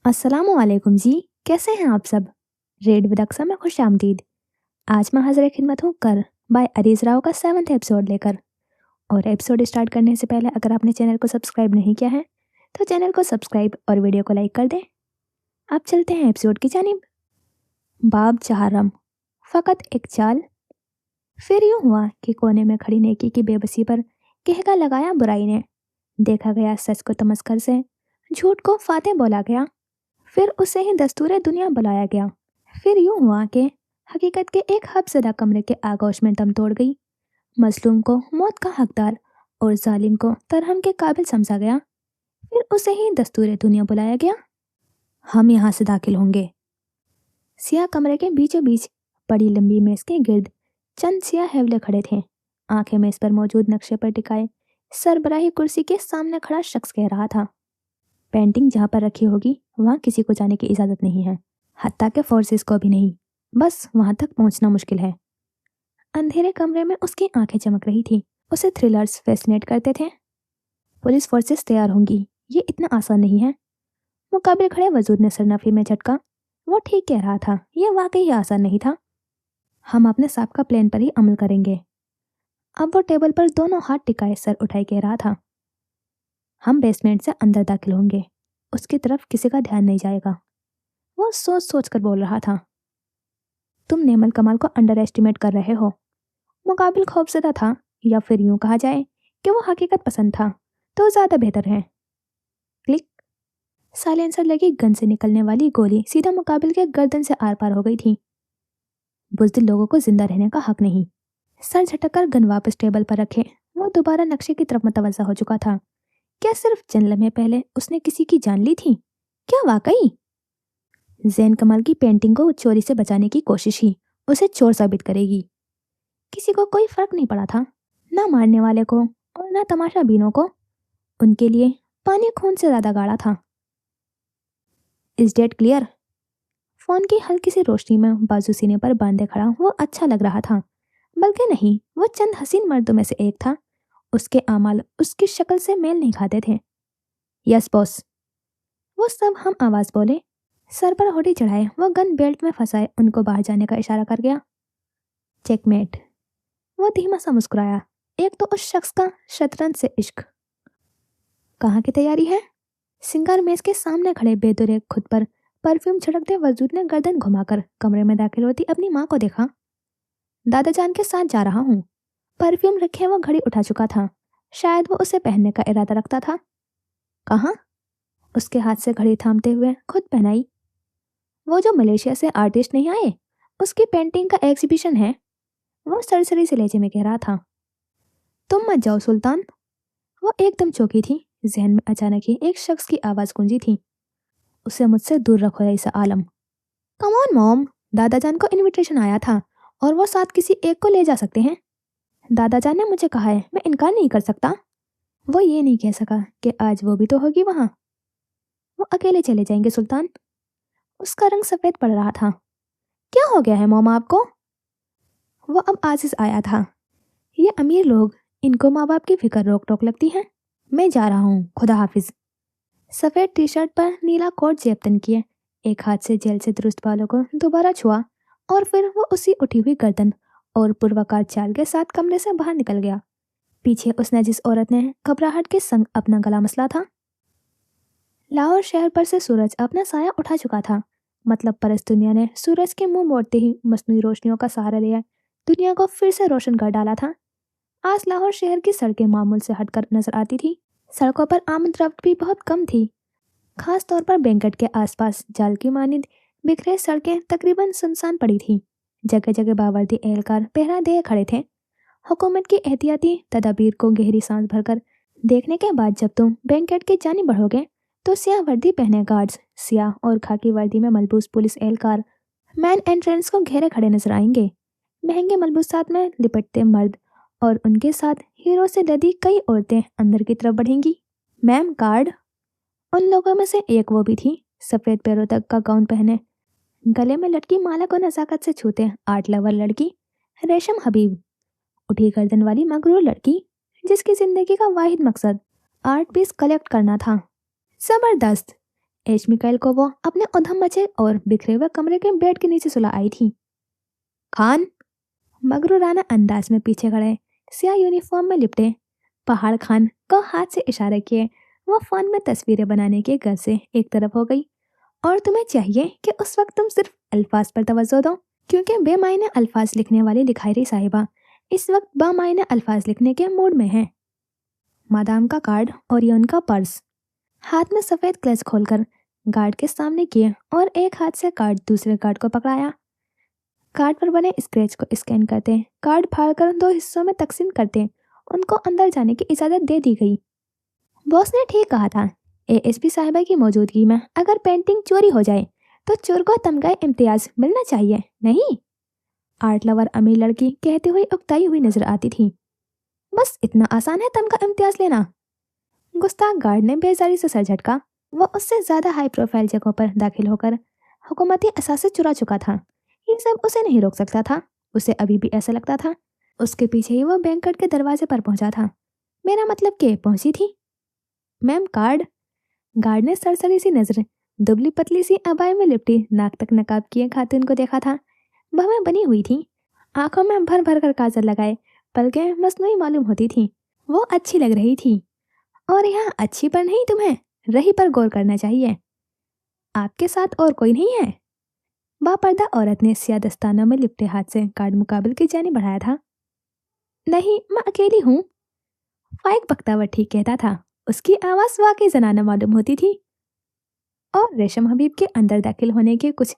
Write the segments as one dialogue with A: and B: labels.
A: अस्सलाम वालेकुम जी। कैसे हैं आप सब? रेड विद अक्सा में खुश आमदीद। आज मैं हाजिर खिदमत हूँ कर बाय अरीज राव का 7th एपिसोड लेकर। और एपिसोड स्टार्ट करने से पहले अगर आपने चैनल को सब्सक्राइब नहीं किया है तो चैनल को सब्सक्राइब और वीडियो को लाइक कर दें। अब चलते हैं एपिसोड की जानिब। बाब चाहरम, फ़कत एक चाल। फिर यूं हुआ कि कोने में खड़ी नेकी की बेबसी पर कहका लगाया बुराई ने। देखा गया सच को तमस्कर से, झूठ को फाते बोला गया, फिर उसे ही दस्तूरे दुनिया बुलाया गया। फिर यूं हुआ कि हकीकत के एक हफ्सदा कमरे के आगोश में दम तोड़ गई। मजलूम को मौत का हकदार और जालिम को तरहम के काबिल समझा गया। फिर उसे ही दस्तूरे दुनिया बुलाया गया। हम यहाँ से दाखिल होंगे। सिया कमरे के बीचों बीच बड़ी लंबी मेज के गिर्द चंद सिया हेवले खड़े थे। आंखें मेज पर मौजूद नक्शे पर टिकाए सरबराही कुर्सी के सामने खड़ा शख्स कह रहा था, पेंटिंग जहाँ पर रखी होगी वहाँ किसी को जाने की इजाज़त नहीं है, हत्ता के फोर्सेस को भी नहीं। बस वहां तक पहुंचना मुश्किल है। अंधेरे कमरे में उसकी आंखें चमक रही थी। उसे थ्रिलर्स फैसिनेट करते थे। पुलिस फोर्सेस तैयार होंगी, ये इतना आसान नहीं है। मुकाबिल खड़े वजूद ने सरनफी में झटका। वो ठीक कह रहा था, ये वाकई आसान नहीं था। हम अपने साबका प्लान पर ही अमल करेंगे। अब वो टेबल पर दोनों हाथ टिकाए सर उठाए कह रहा था, हम बेसमेंट से अंदर दाखिल होंगे, उसकी तरफ किसी का ध्यान नहीं जाएगा। वो सोच सोच कर बोल रहा था, तुम नेमल कमाल को अंडर एस्टिमेट कर रहे हो। मुकाबिल खौफजदा था, या फिर यूं कहा जाए कि वो हकीकत पसंद था, तो ज़्यादा बेहतर है। क्लिक। साइलेंसर लगी गन से निकलने वाली गोली सीधा मुकाबिल के गर्दन से आर पार हो गई थी। बुज़दिल लोगों को जिंदा रहने का हक नहीं। सर झटककर गन वापस टेबल पर रखे वो दोबारा नक्शे की तरफ मुतवज्जा हो चुका था। क्या सिर्फ चंद लम्हे पहले उसने किसी की जान ली थी? क्या वाकई? जैन कमाल की पेंटिंग को चोरी से बचाने की कोशिश ही उसे चोर साबित करेगी। किसी को कोई फर्क नहीं पड़ा था, ना मारने वाले को और ना तमाशा बीनों को। उनके लिए पानी खून से ज्यादा गाढ़ा था। Is date clear? फोन की हल्की सी रोशनी में बाजू सीने पर बांधे खड़ा वो अच्छा लग रहा था, बल्कि नहीं, वो चंद हसीन मर्दों में से एक था। उसके आमाल उसकी शक्ल से मेल नहीं खाते थे। यस बॉस, वो सब हम आवाज बोले। सर पर होड़ी चढ़ाए वो गन बेल्ट में फंसाए उनको बाहर जाने का इशारा कर गया। चेकमेट, वो धीमा सा मुस्कुराया। एक तो उस शख्स का शतरंज से इश्क। कहाँ की तैयारी है? सिंगार मेज के सामने खड़े बेदुरे खुद पर परफ्यूम छिड़कते वजूद ने गर्दन घुमाकर कमरे में दाखिल होती अपनी माँ को देखा। दादा जान के साथ जा रहा हूँ। परफ्यूम रखे वो घड़ी उठा चुका था, शायद वो उसे पहनने का इरादा रखता था। कहाँ? उसके हाथ से घड़ी थामते हुए खुद पहनाई। वो जो मलेशिया से आर्टिस्ट नहीं आए, उसकी पेंटिंग का एग्जीबिशन है। वो सरसरी से लहजे में कह रहा था। तुम मत जाओ सुल्तान। वो एकदम चौंकी थी। जहन में अचानक ही एक शख्स की आवाज गूंजी थी, उसे मुझसे दूर रखो ऐसा आलम। कम ऑन मॉम, दादा जान को इनविटेशन आया था और वो साथ किसी एक को ले जा सकते हैं। दादा जान ने मुझे कहा है, मैं इनकार नहीं कर सकता। वो ये नहीं कह सका कि आज वो भी तो होगी वहां। वो अकेले चले जाएंगे सुल्तान। उसका रंग सफेद पड़ रहा था। क्या हो गया है मॉम आपको? वो अब आजिज आया था। ये अमीर लोग, इनको माँ बाप की फिक्र रोक टोक लगती है। मैं जा रहा हूँ, खुदा हाफिज। सफेद टी शर्ट पर नीला कोट जेबतन किए एक हाथ से जेल से दुरुस्त बालों को दोबारा छुआ और फिर वो उसी उठी हुई गर्दन और पूर्वाकार चाल के साथ कमरे से बाहर निकल गया। पीछे उसने जिस औरत ने घबराहट के संग अपना गला मसला था। लाहौर शहर पर से सूरज अपना साया उठा चुका था। मतलब परस दुनिया ने सूरज के मुंह मोड़ते ही मसनूई रोशनियों का सहारा लिया दुनिया को फिर से रोशन कर डाला था। आज लाहौर शहर की सड़कें मामूल से हटकर नजर आती थी। सड़कों पर आमद रफ्त भी बहुत कम थी। खास तौर पर बैंकट के आसपास जाल की मानिंद बिखरे सड़कें तकरीबन सुनसान पड़ी थी। जगह जगह बावर्दी एहलकार पहरा दिए खड़े थे। हुकूमत की एहतियाती तदाबीर को गहरी सांस भरकर देखने के बाद जब तुम बैंकट की जानिब बढ़ोगे तो सियाह वर्दी पहने गार्ड्स, सियाह और खाकी वर्दी में मलबूस पुलिस एहलकार मैन एंट्रेंस को घेरे खड़े नजर आएंगे। महंगे मलबूसात में लिपटते मर्द और उनके साथ हीरो से लदी कई औरतें अंदर की तरफ बढ़ेंगी। Ma'am card. उन लोगों में से एक वो भी थी, सफेद पैरों तक का गाउन पहने, गले में लटकी माला को नजाकत से छूते आर्ट लवर लड़की, रेशम हबीब। उठी गर्दन वाली मगरूर लड़की जिसकी जिंदगी का वाहिद मकसद आर्ट पीस कलेक्ट करना था। जबरदस्त। एश मिकाइल को वो अपने उधम मचे और बिखरे हुए कमरे के बेड के नीचे सुला आई थी। खान, मगरूराना अंदाज में पीछे खड़े सियाह यूनिफॉर्म में लिपटे पहाड़ खान को हाथ से इशारे किए वो फोन में तस्वीरें बनाने के घर से एक तरफ हो गई। और तुम्हें चाहिए कि उस वक्त तुम सिर्फ अल्फाज पर तवज्जो दो, क्योंकि बेमायने अल्फाज लिखने वाली लिखायरी साहिबा इस वक्त बामायने अल्फाज लिखने के मूड में है। मादाम का कार्ड और ये उनका पर्स। हाथ में सफ़ेद क्लच खोलकर गार्ड के सामने किए और एक हाथ से कार्ड दूसरे कार्ड को पकड़ाया। कार्ड पर बने स्क्रैच को स्कैन करते कार्ड फाड़कर 2 हिस्सों में तकसीम करते उनको अंदर जाने की इजाज़त दे दी गई। बॉस ने ठीक कहा था, एएसपी साहिबा की मौजूदगी में अगर पेंटिंग चोरी हो जाए तो चोर को तमगा इम्तियाज मिलना चाहिए, नहीं? आर्ट लवर अमीर लड़की कहती हुई उकताई हुई नजर आती थी। बस इतना आसान है तमगा इम्तियाज लेना? गुस्ताख गार्ड ने बेजारी से सर झटका। वो उससे ज्यादा हाई प्रोफाइल जगहों पर दाखिल होकर हुकूमती असासे चुरा चुका था। ये सब उसे नहीं रोक सकता था। उसे अभी भी ऐसा लगता था उसके पीछे ही वो बैंकट के दरवाजे पर पहुंचा था। मेरा मतलब कि पहुंची थी। Ma'am card. गार्ड ने सरसरी सी नजर दुबली पतली सी अबाई में लिपटी नाक तक नकाब किए खातून को देखा था। भवें बनी हुई थी, आंखों में भर भर कर काजल लगाए पलकें मसनूई मालूम होती थी। वो अच्छी लग रही थी। और यहाँ अच्छी पर नहीं, तुम्हें रही पर गौर करना चाहिए। आपके साथ और कोई नहीं है? बापर्दा औरत ने सिया दस्तानों में लिपटे हाथ से कार्ड मुकाबिल की जानी बढ़ाया था। नहीं, मैं अकेली हूँ। फाइक बख्तावर ठीक कहता था। उसकी आवाज़ वाकई जनाना मालूम होती थी। और रेशम हबीब के अंदर दाखिल होने के कुछ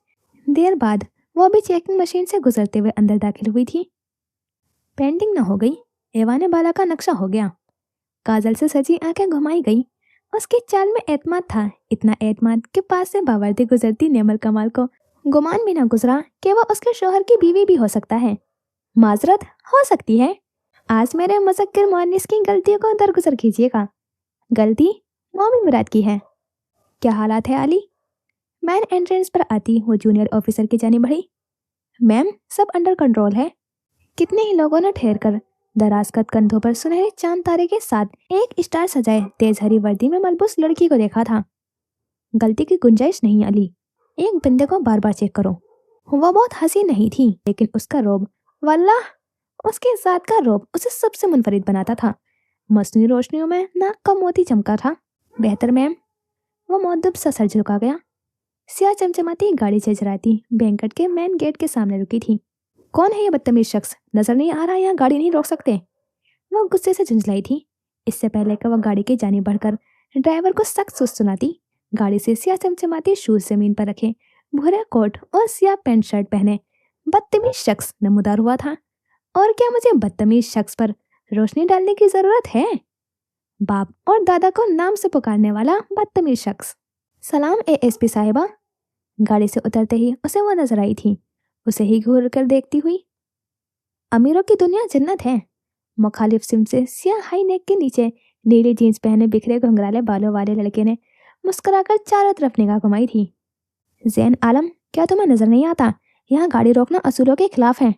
A: देर बाद वो भी चेकिंग मशीन से गुजरते हुए अंदर दाखिल हुई थी। पेंटिंग न हो गई, एवाने बाला का नक्शा हो गया। काजल से सजी आंखें घुमाई गई। उसकी चाल में एतमाद था, इतना एतमाद कि पास से बावर्दी गुजरती नेमल कमाल को गुमान भी ना गुजरा कि वह उसके शोहर की बीवी भी हो सकता है। माजरत हो सकती है। आज मेरे मुज़क्किर मुअन्निस की गलतियों को दरगुजर कीजिएगा। गलती मोमी मुराद की है। क्या हालात है अली? मैन एंट्रेंस पर आती वो जूनियर ऑफिसर की जानी बढ़ी। मैम, सब अंडर कंट्रोल है। कितने ही लोगों ने ठहर कर दराजकत कंधों पर सुनहरे चांद तारे के साथ एक स्टार सजाए तेज हरी वर्दी में मलबूस लड़की को देखा था। गलती की गुंजाइश नहीं अली, एक बंदे को बार बार चेक करो। वो बहुत हंसी नहीं थी, लेकिन उसका रोब, वल्लाह उसकी जात का रोब उसे सबसे मुनफरिद बनाता था। मसनूई रोशनियों में नाक का मोती चमका था। बेहतर मैम। वो मुअद्दब सा सर झुका गया। सिया चमचमाती गाड़ी चरचराती बैंकट के मेन गेट के सामने रुकी थी। कौन है ये बदतमीज शख्स? नजर नहीं आ रहा? यहाँ गाड़ी नहीं रोक सकते? वो गुस्से से झुंझलाई थी। इससे पहले कि वह गाड़ी की जानी बढ़कर ड्राइवर को सख्त सुस्त सुनाती, गाड़ी से सिया चमचमाती शूज जमीन पर रखे भूरे कोट और सिया पैंट शर्ट पहने बदतमीज शख्स नमूदार हुआ था। और क्या मुझे बदतमीज शख्स पर रोशनी डालने की जरूरत है? बाप और दादा को नाम से पुकारने वाला बदतमीज शख्स। सलाम एएसपी साहिबा। गाड़ी से उतरते ही उसे वो नजर आई थी, उसे ही घूर कर देखती हुई। अमीरों की दुनिया जन्नत है। मुखालिफ सिम से सिया हाई नेक के नीचे नीली जीन्स पहने बिखरे घुंघराले बालों वाले लड़के ने मुस्कुराकर चारों तरफ निगाह घुमाई थी। जैन आलम, क्या तुम्हें नजर नहीं आता यहाँ गाड़ी रोकना असूलों के खिलाफ है?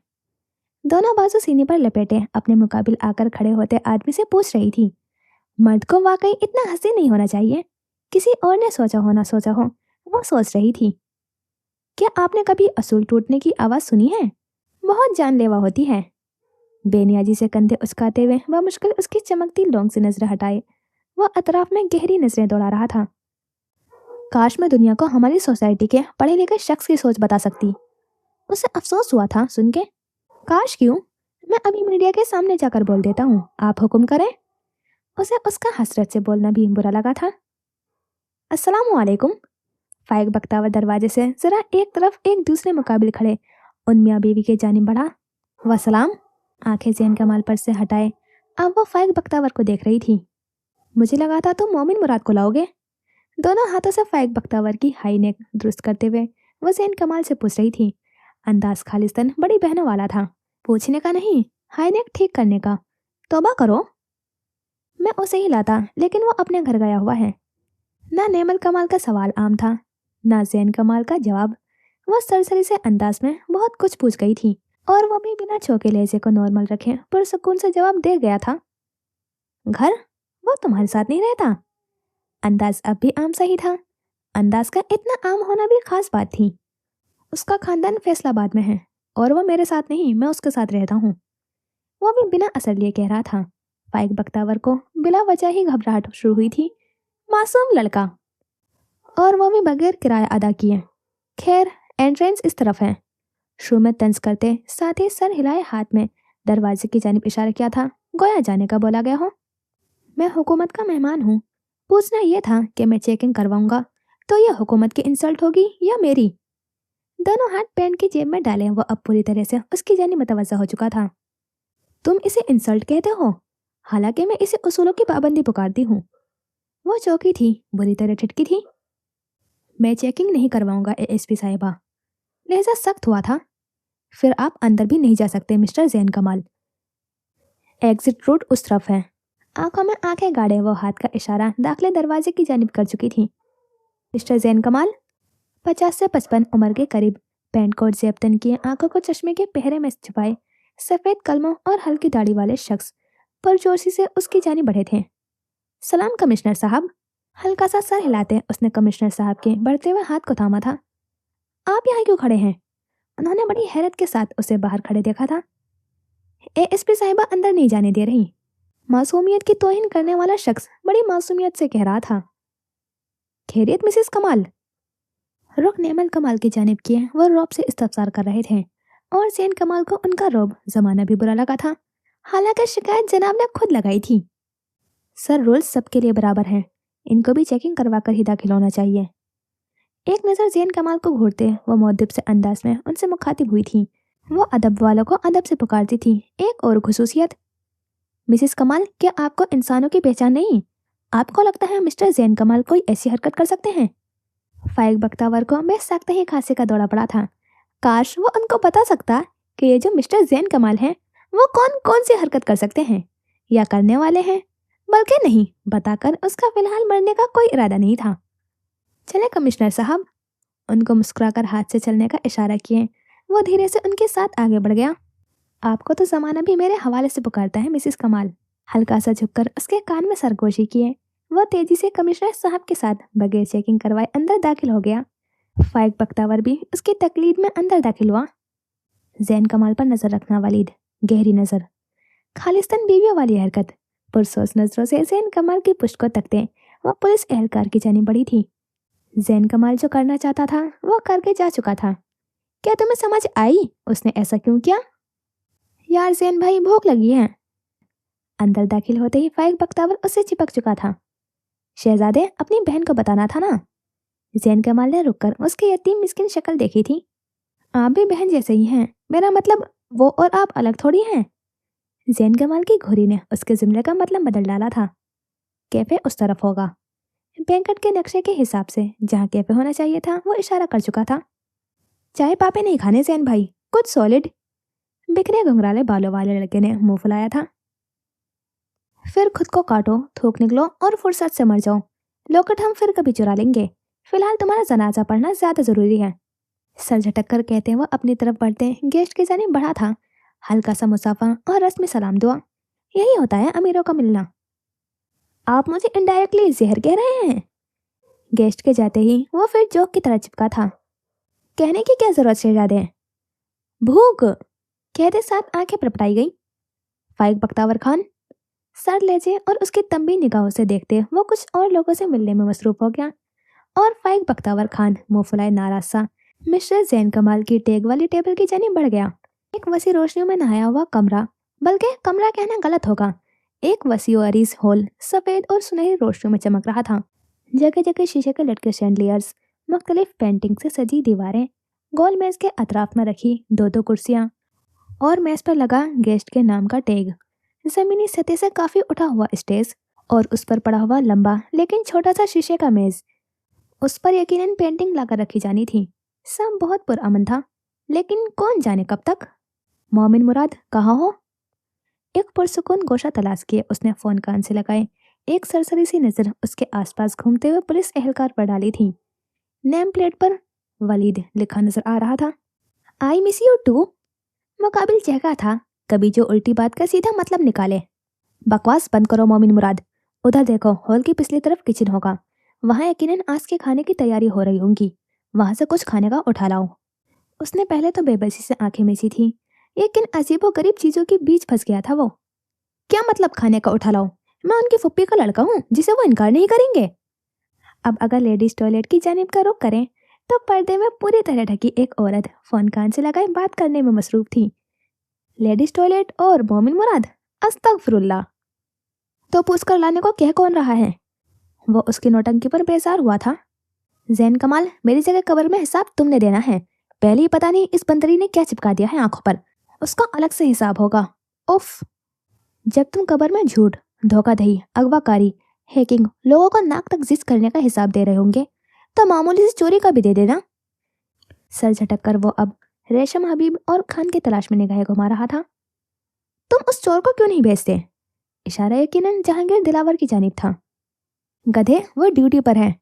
A: दोनों बाजू सीने पर लपेटे अपने मुकाबिल आकर खड़े होते आदमी से पूछ रही थी। मर्द को वाकई इतना हंसी नहीं होना चाहिए। किसी और ने सोचा हो ना सोचा हो, वो सोच रही थी। क्या आपने कभी असूल टूटने की आवाज सुनी है? बहुत जानलेवा होती है। बेनियाजी से कंधे उचकाते हुए वह मुश्किल उसकी चमकती लौंग से नजर हटाए वह अतराफ में गहरी नजरें दौड़ा रहा था। काश मैं दुनिया को हमारी सोसाइटी के पढ़े लिखे शख्स की सोच बता सकती। उसे अफसोस हुआ था सुन के। काश क्यों, मैं अभी मीडिया के सामने जाकर बोल देता हूँ, आप हुक्म करें। उसे उसका हसरत से बोलना भी बुरा लगा था। अस्सलामुअलैकुम। फाइक बख्तावर दरवाजे से जरा एक तरफ एक दूसरे मुकाबिल खड़े उन मियाँ बीवी के जानिब बढ़ा। वसलाम। आंखें जैन कमाल पर से हटाए अब वो फाइक बख्तावर को देख रही थी। मुझे लगा था तुम मोमिन मुराद को लाओगे। दोनों हाथों से फाइक बख्तावर की हाई नेक दुरुस्त करते हुए वो जैन कमाल से पूछ रही थी। अंदाज खालिस्तान बड़ी बहनों वाला था, पूछने का नहीं, हाई नेक ठीक करने का। तौबा करो। मैं उसे ही लाता, लेकिन वो अपने घर गया हुआ है। ना नेमल कमाल का सवाल आम था, ना जैन कमाल का जवाब। वह सरसरी से अंदाज में बहुत कुछ पूछ गई थी और वो भी बिना छोके लहजे को नॉर्मल रखे पुरसुकून से जवाब दे गया था। घर? वो तुम्हारे साथ नहीं रहता? अंदाज अब भी आम सा ही था। अंदाज का इतना आम होना भी खास बात थी। उसका खानदान फैसलाबाद में है और वो मेरे साथ नहीं, मैं उसके साथ रहता हूँ। वो भी बिना असर लिए कह रहा था। फाइक बख्तावर को बिला वजह ही घबराहट शुरू हुई थी। मासूम लड़का, और वो भी बगैर किराया अदा किए। खैर, एंट्रेंस इस तरफ है। शुरू में तंज करते साथ ही सर हिलाए हाथ में दरवाजे की जानिब इशारा किया था, गोया जाने का बोला गया हो। मैं हुकूमत का मेहमान हूँ। पूछना यह था कि मैं चेकिंग करवाऊंगा तो यह हुकूमत की इंसल्ट होगी या मेरी। दोनों हाथ पैंट की जेब में डाले वो अब पूरी तरह से उसकी जानिब मुतवज्जा हो चुका था। तुम इसे इंसल्ट कहते हो, हालांकि मैं इसे उसूलों की पाबंदी पुकारती हूँ। वो चौंकी थी, बुरी तरह ठिठकी थी। मैं चेकिंग नहीं करवाऊंगा एएसपी साहिबा। लहजा सख्त हुआ था। फिर आप अंदर भी नहीं जा सकते मिस्टर जैन कमाल। एग्जिट रूट उस तरफ है। आंखों में आंखें गाड़े वो हाथ का इशारा दाखिले दरवाजे की जानिब कर चुकी थी। मिस्टर जैन कमाल, 50 से 55 उम्र के करीब, पैंट कोट जेब तन किए, आंखों को चश्मे के पहरे में छुपाए, सफेद कलमों और हल्की दाढ़ी वाले शख्स पुरजोशी से उसकी जानिब बढ़े थे। सलाम कमिश्नर साहब। हल्का सा सर हिलाते उसने कमिश्नर साहब के बढ़ते हुए हाथ को थामा था। आप यहाँ क्यों खड़े हैं? उन्होंने बड़ी हैरत के साथ उसे बाहर खड़े देखा था। एएसपी साहिबा अंदर नहीं जाने दे रही। मासूमियत की तौहीन करने वाला शख्स बड़ी मासूमियत से कह रहा था। खैरियत मिसेस कमाल? रुख नेमल कमाल की जानिब किए वो रौब से इस्तफसार कर रहे थे, और जैन कमाल को उनका रौब जमाना भी बुरा लगा था। हालांकि शिकायत जनाब ने खुद लगाई थी। सर, रूल्स सबके लिए बराबर हैं, इनको भी चेकिंग करवा कर ही दाखिल होना चाहिए। एक नज़र जैन कमाल को घूरते वो मुअद्दिब से अंदाज में उनसे मुखातिब हुई थी। वो अदब वालों को अदब से पुकारती थी। एक और खुसूसियत, मिसेस कमाल, क्या आपको इंसानों की पहचान नहीं? आपको लगता है मिस्टर जैन कमाल कोई ऐसी हरकत कर सकते हैं? फाइक बख्तावर को बेसख्त ही खांसी का दौरा पड़ा था। काश वो उनको बता सकता कि ये जो मिस्टर जैन कमाल हैं वो कौन कौन सी हरकत कर सकते हैं या करने वाले हैं, बल्कि नहीं बताकर उसका फिलहाल मरने का कोई इरादा नहीं था। चले कमिश्नर साहब। उनको मुस्कुराकर हाथ से चलने का इशारा किए वो धीरे से उनके साथ आगे बढ़ गया। आपको तो जमाना भी मेरे हवाले से पुकारता है मिसेस कमाल। हल्का सा झुककर उसके कान में सरगोशी किए वो तेजी से कमिश्नर साहब के साथ बगैर चेकिंग करवाए अंदर दाखिल हो गया। फाइक बख्तावर भी उसकी तकलीद में अंदर दाखिल हुआ। जैन कमाल पर नजर रखना वलीद, गहरी नजर, खालिस्तान बीवियों वाली हरकत। पुरसोस नजरों से जैन कमाल की पुष्ट को तकते वह पुलिस एहलकार की जानी बढ़ी थी। जैन कमाल जो करना चाहता था वो करके जा चुका था। क्या तुम्हें समझ आई उसने ऐसा क्यों किया? यार जैन भाई, भूख लगी है। अंदर दाखिल होते ही फाइक बख्तावर उससे चिपक चुका था। शहजादे, अपनी बहन को बताना था ना। जैन कमाल ने रुककर उसकी यतीम मिस्किन शक्ल देखी थी। आप भी बहन जैसे ही हैं, मेरा मतलब वो और आप अलग थोड़ी हैं। जैन कमाल की घोरी ने उसके जुमले का मतलब बदल डाला था। कैफे उस तरफ होगा। बैंकट के नक्शे के हिसाब से जहाँ कैफे होना चाहिए था वो इशारा कर चुका था। चाय पापे नहीं खाने जैन भाई, कुछ सॉलिड। बिखरे घुंघराले बालों वाले लड़के ने मुंह फुलाया था। फिर खुद को काटो, थूक निकलो और फुर्सत से मर जाओ। लॉकेट हम फिर कभी चुरा लेंगे, फिलहाल तुम्हारा जनाजा पढ़ना ज्यादा जरूरी है। सर झटक कर कहते वो अपनी तरफ बढ़ते गेस्ट की जानिब बढ़ा था। हल्का सा मुसाफा और रस्मी सलाम दुआ। यही होता है अमीरों का मिलना। आप मुझे इनडायरेक्टली जहर कह रहे हैं? गेस्ट के जाते ही वो फिर जोक की तरह चिपका था। कहने की क्या जरूरत शहजादे? भूख, कहते साथ आंखें पटपटाई गई। फाइक बख्तावर खान, सर लहजे और उसकी तंबी निगाहों से देखते वो कुछ और लोगों से मिलने में मसरूफ हो गया, और फाइक बख्तावर खान मुंह फुलाए नाराज सा मिस्टर जैन कमाल की टेक वाली टेबल की जानिब बढ़ गया। एक वसी रोशनियों में नहाया हुआ कमरा, बल्कि कमरा कहना गलत होगा, एक वसी और अरीज हॉल सफेद और सुनहरी रोशनियों में चमक रहा था। जगह जगह शीशे के लटके शैंडलियर्स, मुख्तलिफ पेंटिंग से सजी दीवारें, गोल मेज के अतराफ में रखी दो दो कुर्सियां, और मेज पर लगा गेस्ट के नाम का टैग, जमीनी सतह से काफी उठा हुआ स्टेज, और उस पर पड़ा हुआ लंबा लेकिन छोटा सा शीशे का मेज। उस पर यकीनन पेंटिंग लाकर रखी जानी थी। सब बहुत पुरअमन था, लेकिन कौन जाने कब तक। मोमिन मुराद, कहाँ हो? एक पुरसुकून गोशा तलाश किए उसने फोन कान से लगाए। एक सरसरी सी नजर उसके आसपास घूमते हुए पुलिस एहलकार पर डाली थी। नेम प्लेट पर वलीद लिखा नजर आ रहा था। I miss you too. मुकाबिल चहका था, कभी जो उल्टी बात का सीधा मतलब निकाले। बकवास बंद करो मोमिन मुराद, उधर देखो, हॉल की पिछली तरफ किचन होगा, वहाँ यकीनन आज के खाने की तैयारी हो रही होंगी, वहां से कुछ खाने का उठा लाओ। उसने पहले तो बेबसी से आंखें मीची थी, लेकिन अजीबो गरीब चीजों के बीच फंस गया था वो। क्या मतलब खाने का उठा लाओ? मैं उनकी फुप्पी का लड़का हूँ जिसे वो इनकार नहीं करेंगे। अब अगर लेडीज टॉयलेट की जानिब का रुख करें तो पर्दे में पूरी तरह ढकी एक औरत फोन कान से लगाए बात करने में मसरूफ थी। लेडीज टॉयलेट और मोमिन मुराद, अस्तगफिरुल्लाह। तो पूछकर लाने को कह कौन रहा है? वो उसकी नौटंकी पर बेजार हुआ था। जैन कमाल, मेरी जगह कब्र में हिसाब तुमने देना है। पहले ही पता नहीं इस बंदरी ने क्या चिपका दिया है आंखों पर, उसका अलग से हिसाब होगा। उफ। जब तुम कब्र में झूठ, धोखाधड़ी, अगवाकारी, हैकिंग, लोगों को नाक तक जिस करने का हिसाब दे रहे होंगे तो मामूली सी चोरी का भी दे देना। सर झटक कर वो अब रेशम हबीब और खान की तलाश में निगाहें घुमा रहा था। तुम उस चोर को क्यों नहीं भेजते? इशारा यकीनन जहांगीर दिलावर की जानिब था। गधे, वो ड्यूटी पर है।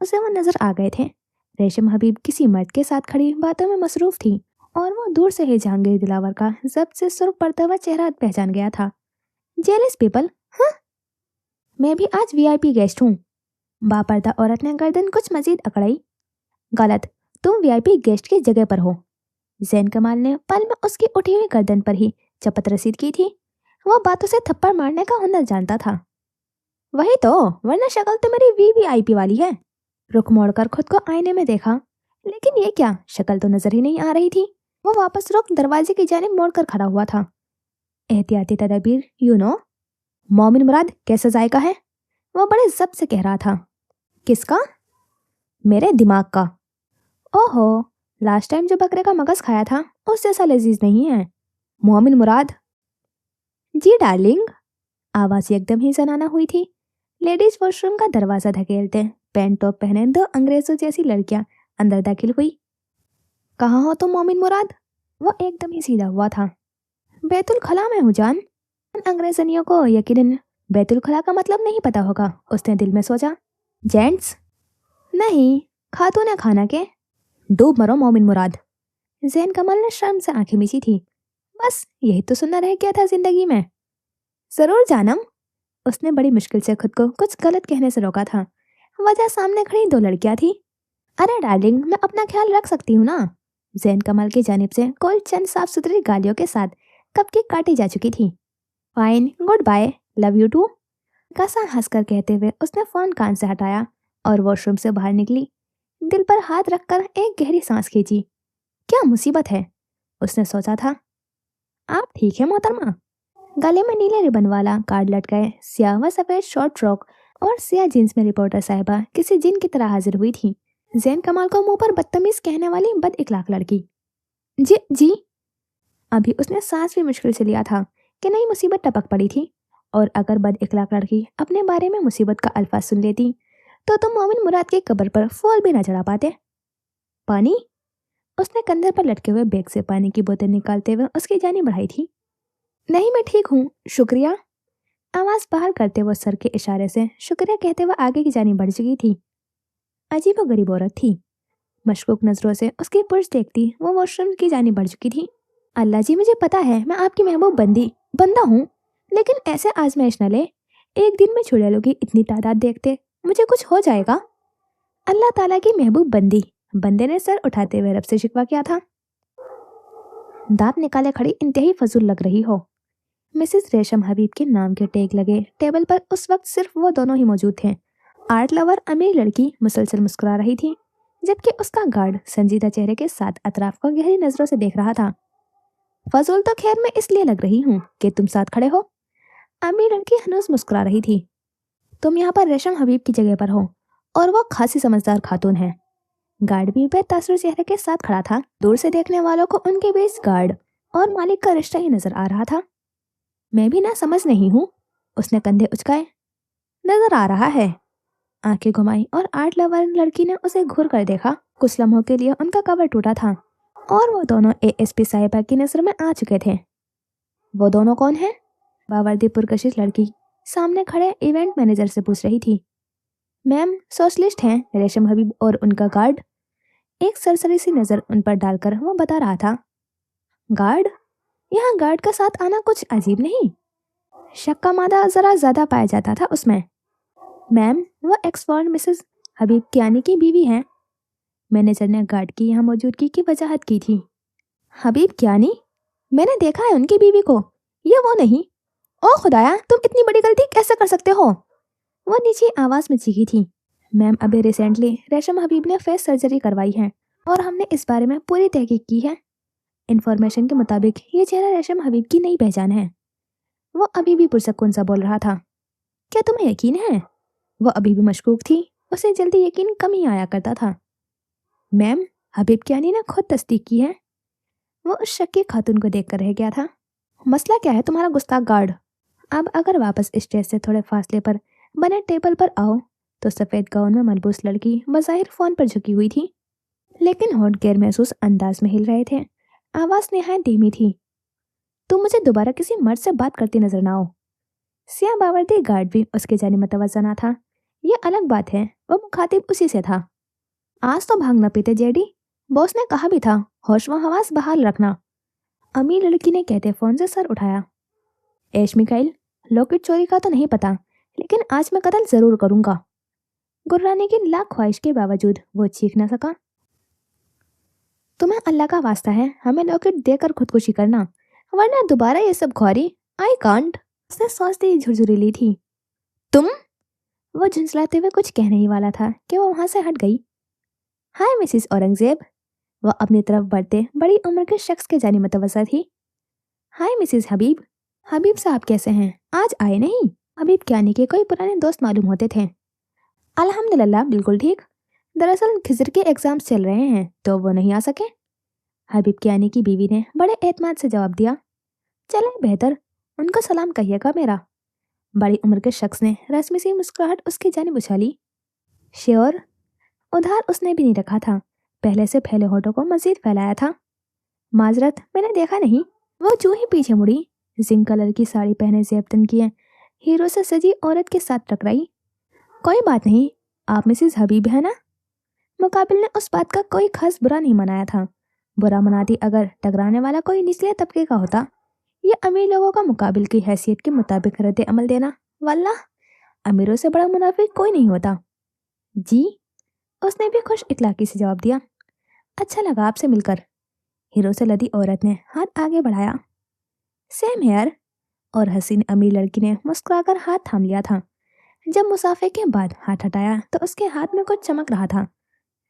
A: उसे वो नजर आ गए थे। रेशम हबीब किसी मर्द के साथ खड़ी बातों में मसरूफ थी और वो दूर से ही जहांगीर दिलावर का जब्त से सुर्ख पड़ता हुआ चेहरा पहचान गया था। जेलिस पीपल, हाँ? मैं भी आज वीआईपी गेस्ट हूँ। बापर्दा औरत ने गर्दन कुछ मजीद अकड़ाई। गलत, तुम वीआईपी गेस्ट की जगह पर हो। जैन कमाल ने पल में उसकी उठी हुई गर्दन पर ही चपत रसीद की थी। वो बातों से थप्पड़ मारने का हुनर जानता था। वही तो, वरना शक्ल तो मेरी वीवीआईपी वाली है। रुख मोड़कर खुद को आईने में देखा, लेकिन ये क्या, शक्ल तो नजर ही नहीं आ रही थी। वो वापस रुख दरवाजे की जानिब मोड़कर खड़ा हुआ था। एहतियाती तदबीर, मोमिन मुराद, कैसा जायका है? वो बड़े जब्त से कह रहा था। किसका? मेरे दिमाग का। ओहो, लास्ट टाइम जो बकरे का मगज खाया था उस जैसा लजीज नहीं है। मोमिन मुराद। जी डार्लिंग। आवाज एकदम ही जनाना हुई थी। लेडीज वॉशरूम का दरवाजा धकेलते पैंट टॉप पहने दो अंग्रेजों जैसी लड़कियां अंदर दाखिल हुई। कहाँ हो तुम मोमिन मुराद? वो एकदम ही सीधा हुआ था। बैतुल खला में हूँ जान। अंग्रेजनियों को यकीनन बैतुल खला का मतलब नहीं पता होगा, उसने दिल में सोचा। जेंट्स? नहीं, खातून खाना के। डूब मरो मोमिन मुराद। जैन कमल ने शर्म से आंखें मीची थी। बस यही तो सुनना रह गया था जिंदगी में। जरूर जानम। उसने बड़ी मुश्किल से खुद को कुछ गलत कहने से रोका था। वजह सामने खड़ी दो लड़कियां थी। अरे डार्लिंग, मैं अपना ख्याल रख सकती हूँ ना। जैन कमल की जानिब से कोई चंद साफ सुथरी गालियों के साथ कब की काटी जा चुकी थी। Fine, goodbye, love you too. कसा हंसकर कहते हुए उसने फोन कान से हटाया और वॉशरूम से बाहर निकली। दिल पर हाथ रखकर एक गहरी सांस खींची। क्या मुसीबत है, उसने सोचा था। आप ठीक है मोहतरमा? गले में नीले रिबन वाला कार्ड लटकाए स्याह व सफेद शॉर्ट फ्रॉक और स्याह जींस में रिपोर्टर साहिबा किसी जिन की तरह हाजिर हुई थी। जैन कमाल को मुंह पर बदतमीज कहने वाली बद इखलाक लड़की। जी जी। अभी उसने सांस भी मुश्किल से लिया था कि नई मुसीबत टपक पड़ी थी, और अगर बद इखलाक लड़की अपने बारे में मुसीबत का अल्फाज सुन लेती तो तुम मोमिन मुराद की कब्र पर फूल भी न चढ़ा पाते। पानी? उसने कंधे पर लटके हुए बैग से पानी की बोतल निकालते हुए उसकी जानी बढ़ाई थी। नहीं, मैं ठीक हूँ, शुक्रिया। आवाज बाहर करते हुए सर के इशारे से शुक्रिया कहते हुए आगे की जानी बढ़ चुकी थी। अजीबो गरीब औरत थी। मशकूक नजरों से उसकी पुरुष देखती वो वॉशरूम की जानी बढ़ चुकी थी। अल्लाह जी, मुझे पता है मैं आपकी महबूब बंदा हूँ, लेकिन ऐसे आजमाइश न ले। एक दिन में छुड़ैलों की इतनी तादाद देखते मुझे कुछ हो जाएगा। अल्लाह ताला की महबूब बंदे ने सर उठाते हुए रब से शिकवा किया था। दांत निकाले खड़ी इंतहाई फजूल लग रही हो। मिसेस रेशम हबीब के नाम के टैग लगे टेबल पर उस वक्त सिर्फ वो दोनों ही मौजूद थे। आर्ट लवर अमीर लड़की मुसलसल मुस्कुरा रही थी, जबकि उसका गार्ड संजीदा चेहरे के साथ अतराफ को गहरी नजरों से देख रहा था। फजूल तो खैर मैं इसलिए लग रही हूँ कि तुम साथ खड़े हो। अमीर लड़की हनूज मुस्कुरा रही थी। तुम यहाँ पर रेशम हबीब की जगह पर हो और वो खासी समझदार खातून है। गार्ड भी बेतासुर चेहरे के साथ खड़ा था। दूर से देखने वालों को उनके बीच गार्ड और मालिक का रिश्ता ही नजर आ रहा था। मैं भी ना समझ नहीं हूँ, उसने कंधे उचकाए। नजर आ रहा है। आंखें घुमाई और आर्ट लवर लड़की ने उसे घूर कर देखा। कुछ लम्हों के लिए उनका कवर टूटा था और वो दोनों एएसपी साहिबा की नजर में आ चुके थे। वो दोनों कौन है? बावर्दी पुरकशिश लड़की सामने खड़े इवेंट मैनेजर से पूछ रही थी। मैम, सोशलिस्ट हैं रेशम हबीब और उनका गार्ड। एक सरसरी सी नजर उन पर डालकर वो बता रहा था। गार्ड? यहाँ गार्ड का साथ आना कुछ अजीब नहीं? शक का मादा जरा ज्यादा पाया जाता था उसमें। मैम, वो एक्सफॉर्ड मिसेस हबीब कियानी की बीवी हैं। मैनेजर ने गार्ड की यहाँ मौजूदगी की वजाहत की थी। हबीब कियानी? मैंने देखा है उनकी बीवी को, ये वो नहीं। ओ खुदाया, तुम इतनी बड़ी गलती कैसे कर सकते हो? वो नीची आवाज में चीखी थी। मैम, अभी रिसेंटली रेशम हबीब ने फेस सर्जरी करवाई है और हमने इस बारे में पूरी तहकीक की है। इन्फॉर्मेशन के मुताबिक ये चेहरा रेशम हबीब की नई पहचान है। वो अभी भी पुरसकून सा बोल रहा था। क्या तुम्हें यकीन है? वो अभी भी मशकूक थी, उसे जल्दी यकीन कम ही आया करता था। मैम, हबीब कियानी ने खुद तस्दीक की है। वो उस शक्की खातून को देखकर रह गया था। मसला क्या है तुम्हारा गुस्ताख गार्ड? अब अगर वापस स्टेज से थोड़े फासले पर बने टेबल पर आओ तो सफेद गाउन में मलबूस लड़की बज़ाहिर फोन पर झुकी हुई थी, लेकिन होंठ गैर महसूस अंदाज में हिल रहे थे। आवाज निहायत धीमी थी। तुम मुझे दोबारा किसी मर्द से बात करती नजर ना आओ। सिया बावर्दी गार्ड भी उसके जाने मतवज्जा ना था। ये अलग बात है, वो मुखातिब उसी से था। आज तो भांग न पीते जेडी, बॉस ने कहा भी था होश व हवास बहाल रखना। अमीर लड़की ने कहते फोन से सर उठाया। ऐश मिकाइल, लॉकेट चोरी का तो नहीं पता, लेकिन आज मैं कत्ल जरूर करूंगा। गुर्राने की लाख ख्वाहिश के बावजूद वो चीख न सका। तुम्हें अल्लाह का वास्ता है हमें लॉकेट देकर खुदकुशी करना, वरना दोबारा ये सब ख्वारी आई कांट। उसने सोचते ही झुरझुरी ली थी। तुम? वो झुंझलाते हुए कुछ कहने ही वाला था कि वो वहां से हट गई। हाय मिसिस औरंगजेब। वह अपनी तरफ बढ़ते बड़ी उम्र के शख्स के जाने मतवज्जा थी। हाय मिसिस हबीब। हबीब साहब कैसे हैं? आज आए नहीं? हबीब कियानी के कोई पुराने दोस्त मालूम होते थे। अल्हम्दुलिल्लाह बिल्कुल ठीक। दरअसल खिजर के एग्जाम्स चल रहे हैं तो वो नहीं आ सके। हबीब कियानी की बीवी ने बड़े एतमाद से जवाब दिया। चले बेहतर, उनको सलाम कहिएगा मेरा। बड़ी उम्र के शख्स ने रस्मी सी मुस्कुराहट उसकी जानिब उछाली। श्योर। उधार उसने भी नहीं रखा था, पहले से फैले होठों को मजीद फैलाया था। माजरत, मैंने देखा नहीं। वो जूं ही पीछे मुड़ी, जिंक कलर की साड़ी पहने जेबतन किए हीरो से सजी औरत के साथ टकराई। कोई बात नहीं, आप मिसिस हबीब है ना? मुकाबिल ने उस बात का कोई खास बुरा नहीं मनाया था। बुरा मनाती अगर टकराने वाला कोई निचले तबके का होता। ये अमीर लोगों का मुकाबिल की हैसियत के मुताबिक रद्द अमल देना, वल्लाह अमीरों से बड़ा मुनाफिक कोई नहीं होता। जी, उसने भी खुश इखलाकी से जवाब दिया। अच्छा लगा आपसे मिलकर। हीरो से लदी औरत ने हाथ आगे बढ़ाया। Same here. और हसीन अमीर लड़की ने मुस्कुराकर हाथ थाम लिया था। जब मुसाफे के बाद हाथ हटाया तो उसके हाथ में कुछ चमक रहा था।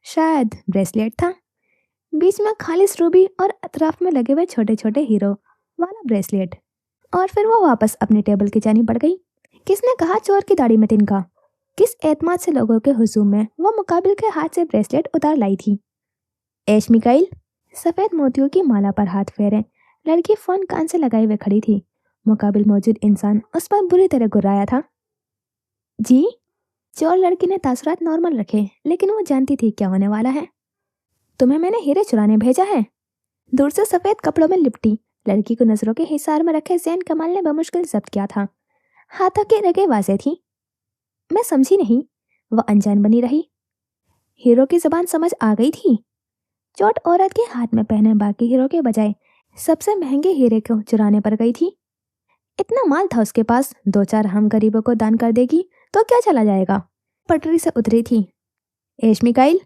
A: शायद ब्रेसलेट था, बीच में खालिस रूबी और अतराफ में लगे हुए छोटे छोटे हीरो वाला ब्रेसलेट। और फिर वो वापस अपने टेबल की जानी बढ़ गई। किसने कहा चोर की दाढ़ी में तिनका? किस एतमाद से लोगों के हुजूम में वो मुकाबिल के हाथ से ब्रेसलेट उतार लाई थी? ऐश मिकाइल। सफेद मोतियों की माला पर हाथ फेरे लड़की फोन कान से लगाए हुए खड़ी थी। मुकाबिल मौजूद इंसान उस पर बुरी तरह गुर्राया था। जी। चोर लड़की ने तासुरात नॉर्मल रखे, लेकिन वो जानती थी क्या होने वाला है। तुम्हें मैंने हीरे चुराने भेजा है। दूर से सफेद कपड़ों में लिपटी लड़की को नजरों के हिसार में रखे जैन कमाल ने बमुश्किल जब्त किया था। हाथों की रगे वाजे थी। मैं समझी नहीं। वह अनजान बनी रही। हीरो की जबान समझ आ गई थी। चोट औरत के हाथ में पहने बाकी हीरो के बजाय सबसे महंगे हीरे को चुराने पर गई थी। इतना माल था उसके पास, दो चार हम गरीबों को दान कर देगी तो क्या चला जाएगा। पटरी से उतरी थी। ऐश मिकाइल।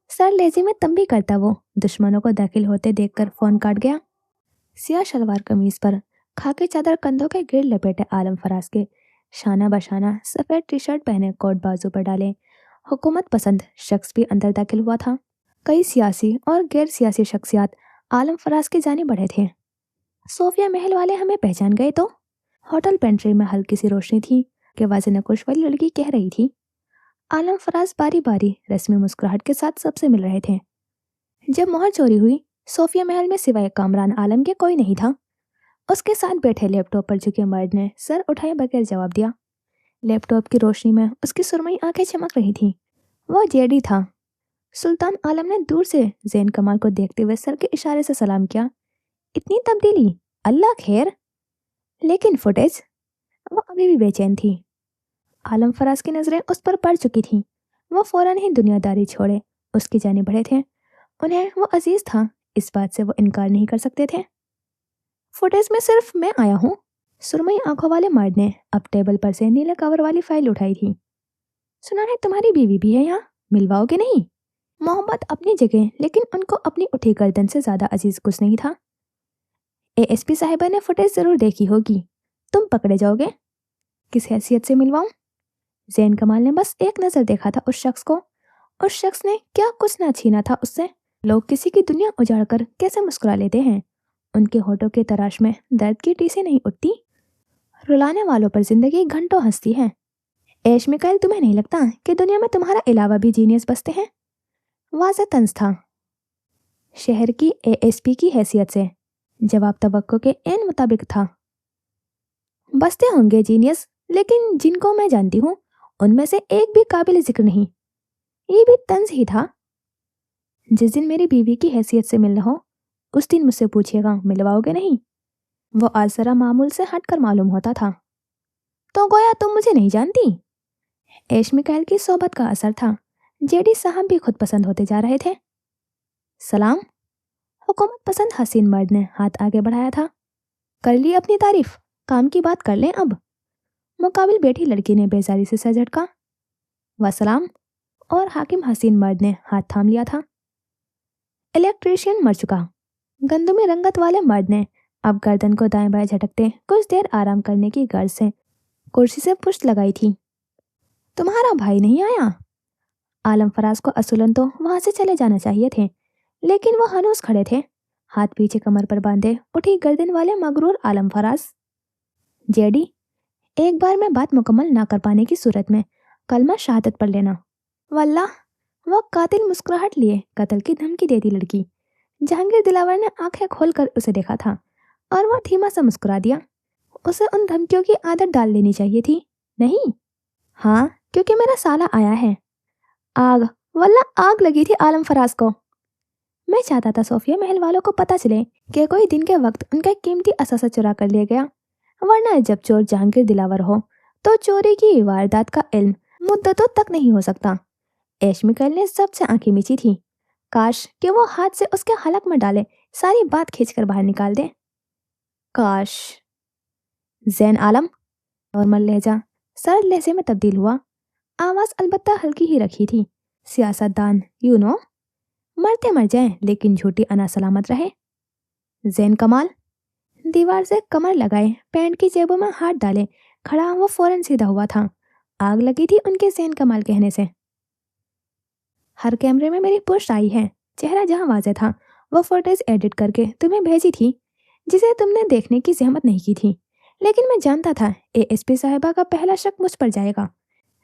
A: सर लेजी में तंबी करता वो दुश्मनों को दाखिल होते देखकर फोन काट गया। सिया शलवार कमीज पर खाकी चादर कंधों के गिर लपेटे आलम फराज के शाना बशाना सफेद टी शर्ट पहने कोट बाजू पर डाले हुकूमत पसंद शख्स भी अंदर दाखिल हुआ था। कई सियासी और गैर सियासी शख्सियात आलम फराज के जाने बढ़े थे। सोफिया महल वाले हमें पहचान गए तो? होटल पेंट्री में हल्की सी रोशनी थी कि वाज़े नकुश वाली लड़की कह रही थी। आलम फराज बारी बारी रस्मी मुस्कुराहट के साथ सबसे मिल रहे थे। जब मोहर चोरी हुई सोफिया महल में सिवाय कामरान आलम के कोई नहीं था। उसके साथ बैठे लैपटॉप पर झुके मर्द ने सर उठाए बगैर जवाब दिया। लैपटॉप की रोशनी में उसकी सुरमई आंखें चमक रही थी। वो जेडी था। सुल्तान आलम ने दूर से जैन कमाल को देखते हुए सर के इशारे से सलाम किया। इतनी तब्दीली, अल्लाह खैर। लेकिन फुटेज? वो अभी भी बेचैन थी। आलम फराज की नजरें उस पर पड़ चुकी थीं। वो फौरन ही दुनियादारी छोड़े उसकी जाने बढ़े थे। उन्हें वो अजीज था, इस बात से वो इनकार नहीं कर सकते थे। फुटेज में सिर्फ मैं आया हूँ। सुरमई आंखों वाले मर्द ने अब टेबल पर से नीले कवर वाली फाइल उठाई थी। सुना है तुम्हारी बीवी भी है यहाँ, मिलवाओगे नहीं? मोहब्बत अपनी जगह, लेकिन उनको अपनी उठी गर्दन से ज्यादा अजीज कुछ नहीं था। एएसपी साहिबा ने फुटेज जरूर देखी होगी, तुम पकड़े जाओगे। किस हैसियत से मिलवाऊं? जैन कमाल ने बस एक नजर देखा था उस शख्स को। उस शख्स ने क्या कुछ ना छीना था उससे। लोग किसी की दुनिया उजाड़ कर कैसे मुस्कुरा लेते हैं। उनके होठों के तराश में दर्द की टीसें नहीं उठती। रुलाने वालों पर जिंदगी घंटों हंसती है। ऐश मिकाइल, तुम्हें नहीं लगता कि दुनिया में तुम्हारा अलावा भी जीनियस बसते हैं? वाज़ेह तंज था। शहर की एएसपी की हैसियत से जवाब तवक्को के एन मुताबिक था। बसते होंगे जीनियस, लेकिन जिनको मैं जानती हूँ उनमें से एक भी काबिल जिक्र नहीं। ये भी तंज ही था। जिस दिन मेरी बीवी की हैसियत से मिलना हो उस दिन मुझसे पूछिएगा, मिलवाओगे नहीं? वो आज जरा मामूल से हटकर मालूम होता था। तो गोया तुम मुझे नहीं जानती? ऐश मिकाइल की सोबत का असर था। जेडी साहब भी खुद पसंद होते जा रहे थे। सलाम। हुकूमत पसंद हसीन मर्द ने हाथ आगे बढ़ाया था। कर ली अपनी तारीफ, काम की बात कर लें अब। मुकाबिल बैठी लड़की ने बेजारी से सर झटका। वसलाम। और हाकिम हसीन मर्द ने हाथ थाम लिया था। इलेक्ट्रीशियन मर चुका, गंदुमी रंगत वाले मर्द ने अब गर्दन को दाएं बाएं झटकते कुछ देर आराम करने की गर्ज से कुर्सी से पुश्त लगाई थी। तुम्हारा भाई नहीं आया? आलम फराज को असुलन तो वहां से चले जाना चाहिए थे, लेकिन वो हनूस खड़े थे, हाथ पीछे कमर पर बांधे उठी गर्दन वाले मगरूर आलम फराज। जेडी, एक बार में बात मुकम्मल ना कर पाने की सूरत में कलमा शहादत पढ़ लेना। वल्लाह। वो कातिल मुस्कुराहट लिए कत्ल की धमकी दे दी लड़की। जहांगीर दिलावर ने आंखें खोलकर उसे देखा था और वो धीमा सा मुस्कुरा दिया। उसे उन धमकियों की आदत डाल लेनी चाहिए थी। नहीं? हाँ, क्योंकि मेरा साला आया है। आग, वल्लाह आग लगी थी आलम फराज को। मैं चाहता था सोफिया महल वालों को पता चले कि कोई दिन के वक्त उनका कीमती असासा चुरा कर लिया गया, वरना जब चोर जहांगीर दिलावर हो तो चोरी की वारदात का इल्म मुद्दतों तक नहीं हो सकता। ऐश मिकाइल ने सबसे आंखें मिची थी। काश कि वो हाथ से उसके हलक में डाले सारी बात खींचकर बाहर निकाल दे। काश। जैन आलम, नॉर्मल लहजा सरल लहजे में तब्दील हुआ। आवाज अलबत्ता हल्की ही रखी थी। सियासतदान, यू नो, मरते मर जाएं लेकिन झूठी अना सलामत रहे। जैन कमाल, दीवार से कमर लगाए पैंट की जेबों में हाथ डाले खड़ा वो फौरन सीधा हुआ था। आग लगी थी उनके जैन कमाल कहने से। हर कैमरे में मेरी पोस्ट आई है। चेहरा जहां वाज़ेह था वो फुटेज एडिट करके तुम्हें भेजी थी, जिसे तुमने देखने की जहमत नहीं की थी। लेकिन मैं जानता था एएसपी साहिबा का पहला शक मुझ पर जाएगा।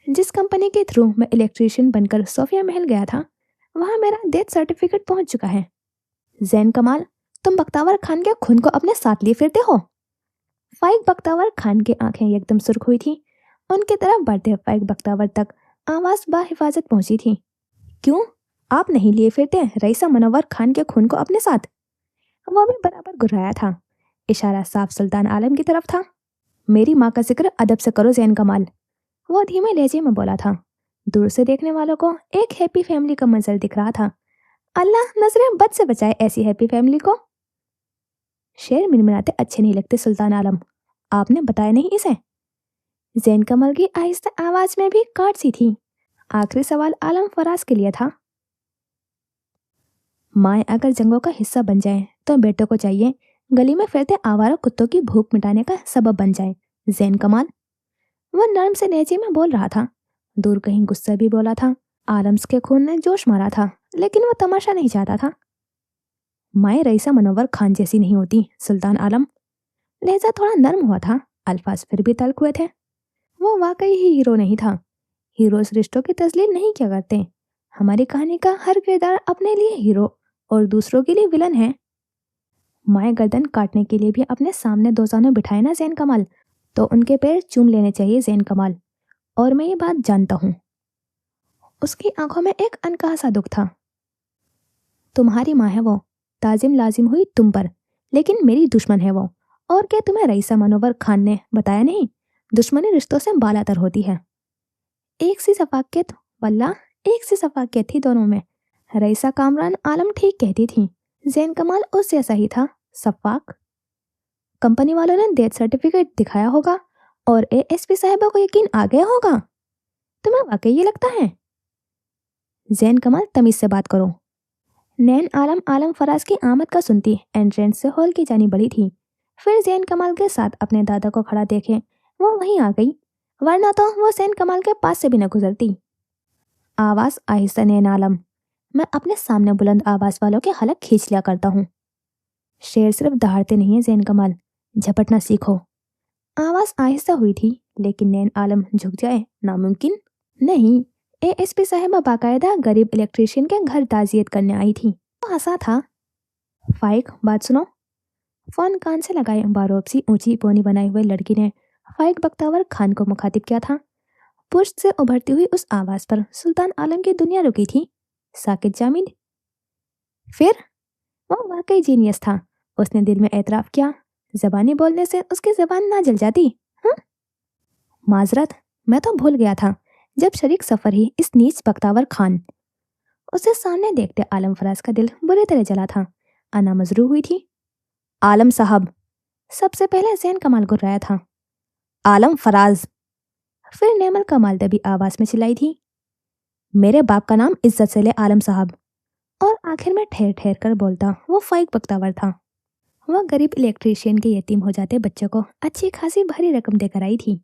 A: जिस कंपनी के थ्रू मैं इलेक्ट्रीशियन बनकर सोफिया महल गया था, वहां मेरा डेथ सर्टिफिकेट पहुंच चुका है। जैन कमाल, तुम बख्तावर खान के खून को अपने साथ लिए फिरते हो? फाइक बख्तावर खान की आंखें एकदम सुर्ख हुई थी। उनकी तरफ बढ़ते फाइक बख्तावर तक आवाज बाहिफाजत पहुंची थी। क्यों, आप नहीं लिए फिरते रईसा मनव्वर खान के खून को अपने साथ? वो भी बराबर गुर्राया था। इशारा साफ सुल्तान आलम की तरफ था। मेरी माँ का जिक्र अदब से करो जैन कमाल, वो धीमे लहजे में बोला था। दूर से देखने वालों को एक हैप्पी फैमिली का मंजर दिख रहा था। अल्लाह नजरें बद से बचाए ऐसी हैप्पी फैमिली को। शेर मिनमिनाते अच्छे नहीं लगते सुल्तान आलम, आपने बताया नहीं इसे? जैन कमल की आहिस्ता आवाज में भी काट सी थी। आखिरी सवाल आलम फराज के लिए था। माएँ अगर जंगों का हिस्सा बन जाए तो बेटों को चाहिए गली में फिरते आवारा कुत्तों की भूख मिटाने का सबब बन जाए। जैन कमाल, वह नर्म से लहजे में बोल रहा था। दूर कहीं गुस्सा भी बोला था। आलम्स के खून ने जोश मारा था, लेकिन वह तमाशा नहीं चाहता था। माए रईसा मनोवर खान जैसी नहीं होती सुल्तान आलम। लहजा थोड़ा नर्म हुआ था, अल्फाज फिर भी तल्ख हुए थे। वो वाकई ही हीरो नहीं था। हीरोज रिश्तों की तस्लील नहीं किया करते। हमारी कहानी का हर किरदार अपने लिए हीरो और दूसरों के लिए विलन है। माए गर्दन काटने के लिए भी अपने सामने दो जानों बिठाए ना जैन कमाल, तो उनके पैर चूम लेने चाहिए जैन कमाल। और मैं ये बात जानता हूँ। उसकी आंखों में एक अनकहा सा दुख था। तुम्हारी माँ है वो, ताजिम लाजिम हुई तुम पर, लेकिन मेरी दुश्मन है वो। और क्या तुम्हें रईसा मनोवर खान ने बताया नहीं? दुश्मनी रिश्तों से बालातर होती है। एक सी सफाकियत, वल्लाह एक सी सफाकियत थी दोनों में। रईसा कामरान आलम ठीक कहती थी। जैन कमाल उस जैसा ही था, सफाक। कंपनी वालों ने डेथ सर्टिफिकेट दिखाया होगा और एएसपी साहिबा को यकीन आ गया होगा। तुम्हें वाकई ये लगता है? जैन कमाल, तमीज से बात करो। नैन आलम फराज की आमद का सुनती एंट्रेंस से हॉल की जानी बढ़ी थी। फिर जैन कमाल के साथ अपने दादा को खड़ा देखे वो वहीं आ गई, वरना तो वो जैन कमाल के पास से भी न गुजरती। आवाज आहिस्ता नैन आलम, मैं अपने सामने बुलंद आवाज वालों के हलक खींच लिया करता हूँ। शेर सिर्फ दहाड़ते नहीं है जैन कमाल, झपटना सीखो। आवाज आहिस्ता हुई थी, लेकिन नैन आलम झुक जाए नामुमकिन नहीं। एएसपी साहिबा बाकायदा गरीब इलेक्ट्रीशियन के घर ताजियत करने आई थी। वो हंसा था। फाइक, बात सुनो। फोन कान से लगाए बारोब सी ऊंची पोनी बनाई हुए लड़की ने फाइक बख्तावर खान को मुखातिब किया था। पुश्त से उभरती हुई उस आवाज पर सुल्तान आलम की दुनिया रुकी थी। साकित जामिद। फिर वो वाकई जीनियस था। उसने दिल में एतराफ किया, जबानी बोलने से उसकी जबान ना जल जाती। हाँ? माजरत, मैं तो भूल गया था। जब शरीक सफर ही इस नीच बख्तावर खान। उसे सामने देखते आलम फराज का दिल बुरी तरह जला था। अना मजरू हुई थी। आलम साहब, सबसे पहले जैन कमाल गुर्राया था। आलम फराज। फिर नेमल कमाल दबी आवाज में चिल्लाई थी, मेरे बाप का नाम इज्जत से ले आलम साहब। और आखिर में ठहर ठहर कर बोलता वो फाइक बख्तावर था। वह गरीब इलेक्ट्रीशियन के यतीम हो जाते बच्चों को अच्छी खासी भारी रकम देकर आई थी।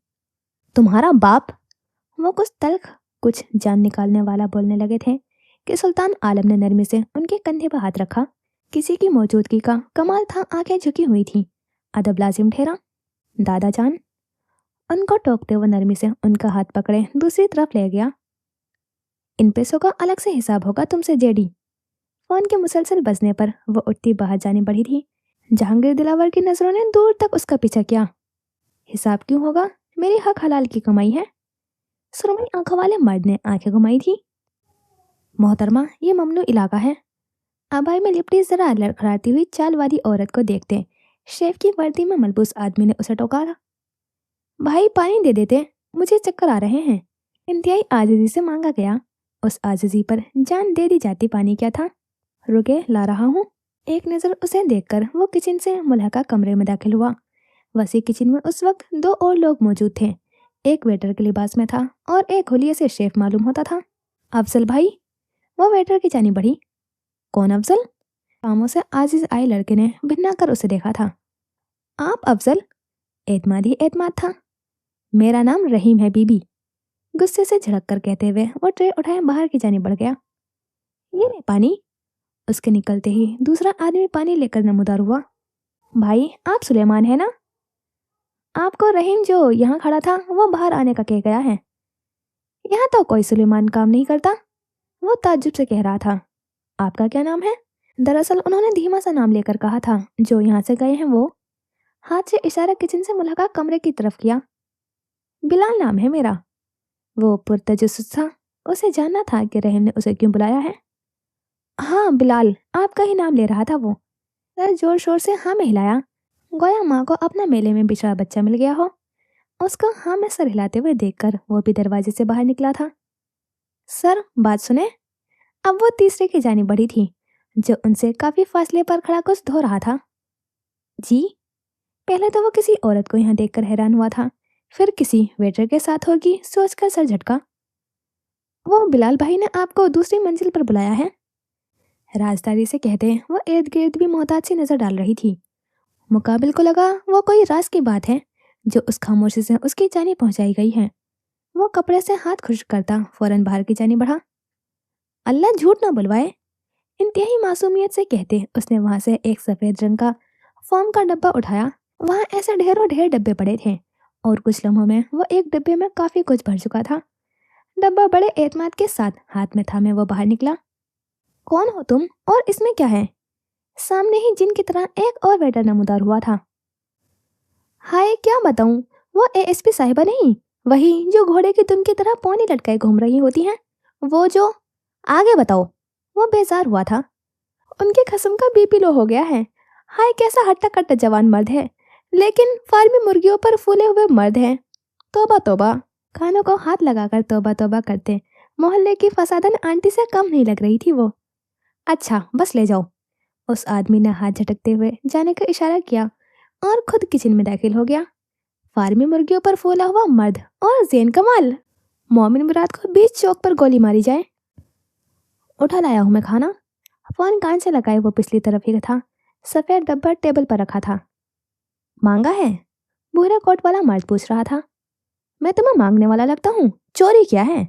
A: तुम्हारा बाप? वो कुछ तल्ख, कुछ जान निकालने वाला बोलने लगे थे कि सुल्तान आलम ने नरमी से उनके कंधे पर हाथ रखा। किसी की मौजूदगी का कमाल था, आंखें झुकी हुई थी। अदब लाजिम ठहरा। दादा जान। उनको टोकते हुए नरमी से उनका हाथ पकड़े दूसरी तरफ ले गया। इन पैसों का अलग से हिसाब होगा तुमसे जेडी। फोन के मुसलसल बजने पर वो उठती बाहर जानी बढ़ी थी। जहांगीर दिलावर की नजरों ने दूर तक उसका पीछा किया। हिसाब क्यों होगा, मेरी हक हलाल की कमाई है। सुरमई आंखों वाले मर्द ने आंखें घुमाई थी। मोहतरमा, ये ममनू इलाका है। अबाई में लिपटी जरा लड़खड़ाती हुई चाल वाली औरत को देखते शेफ की वर्दी में मलबूस आदमी ने उसे टोकारा। भाई पानी दे देते, मुझे चक्कर आ रहे हैं। इंतहाई आजिजी से मांगा गया। उस आजिजी पर जान दे दी जाती। पानी क्या था? रुके, ला रहा हूँ। एक नज़र उसे देखकर वो किचन से मुल्हका कमरे में दाखिल हुआ। वसी किचन में उस वक्त दो और लोग मौजूद थे। एक वेटर के लिबास में था और एक हुलिये से शेफ मालूम होता था। अफजल भाई। वो वेटर की जानी बढ़ी। कौन अफजल? कामों से आजिज आए लड़के ने भिन्ना कर उसे देखा था। आप अफजल? एतमाद ही एतमाद था। मेरा नाम रहीम है बीबी। गुस्से से झड़क कर कहते हुए वो ट्रे उठाए बाहर की जानी बढ़ गया। ये ले पानी। उसके निकलते ही दूसरा आदमी पानी लेकर नमूदार हुआ। भाई, आप सुलेमान है ना? आपको रहीम जो यहाँ खड़ा था वो बाहर आने का कह गया है। यहाँ तो कोई सुलेमान काम नहीं करता। वो ताज्जुब से कह रहा था। आपका क्या नाम है? दरअसल उन्होंने धीमा सा नाम लेकर कहा था। जो यहाँ से गए हैं वो। हाथ से इशारा किचन से मुल्हका कमरे की तरफ किया। बिलाल नाम है मेरा। वो पुरतजुस्सुस था। उसे जानना था कि रहीम ने उसे क्यों बुलाया है। हाँ बिलाल, आपका ही नाम ले रहा था वो। सर जोर शोर से हाँ में हिलाया, गोया माँ को अपना मेले में बिछड़ा बच्चा मिल गया हो। उसको हाँ में सर हिलाते हुए देखकर वो भी दरवाजे से बाहर निकला था। सर, बात सुने। अब वो तीसरे की जानी बढ़ी थी, जो उनसे काफी फासले पर खड़ा कुछ धो रहा था। जी। पहले तो वो किसी औरत को यहाँ देखकर हैरान हुआ था, फिर किसी वेटर के साथ होगी सोचकर सर झटका। वो बिलाल भाई ने आपको दूसरी मंजिल पर बुलाया है। राजदारी से कहते वो इर्द गिर्द भी मोहताज सी नजर डाल रही थी। मुकाबिल को लगा वो कोई राज की बात है जो उस खामोशी से उसकी जानी पहुंचाई गई है। वो कपड़े से हाथ खुश्क करता फौरन बाहर की जानी बढ़ा। अल्लाह झूठ ना बुलवाए, इंतहाई मासूमियत से कहते उसने वहां से एक सफेद रंग का फोम का डब्बा उठाया। वहां ऐसे ढेरों ढेर डब्बे पड़े थे और कुछ लम्हों में वो एक डब्बे में काफी कुछ भर चुका था। डब्बा बड़े एतमाद के साथ हाथ में थामे वो बाहर निकला। कौन हो तुम और इसमें क्या है? सामने ही जिन की तरह एक और वेटर नमूदार हुआ था। हाय, क्या बताऊं, वो एएसपी साहिबा नहीं, वही जो घोड़े की दुम की तरह पौनी लटकाए घूम रही होती हैं। वो जो। आगे बताओ। वो बेजार हुआ था। उनके खस्म का बीपी लो हो गया है। हाय, कैसा हट्टा कट्टा जवान मर्द है, लेकिन फार्मी मुर्गियों पर फूले हुए मर्द है। तोबा तोबा। कानों को हाथ लगाकर तोबा तोबा करते मोहल्ले की फसादन आंटी से कम नहीं लग रही थी वो। अच्छा, बस ले जाओ। उस आदमी ने हाथ झटकते हुए जाने का इशारा किया और खुद किचन में दाखिल हो गया। फार्मी मुर्गियों पर फूला हुआ मर्द और जैन कमाल। मोमिन मुराद को बीच चौक पर गोली मारी जाए। उठा लाया हूँ मैं खाना। फोन कान से लगाए वो पिछली तरफ ही था। सफेद डब्बा टेबल पर रखा था। मांगा है? भूरे कोट वाला मर्द पूछ रहा था। मैं तुम्हें मांगने वाला लगता हूँ? चोरी क्या है?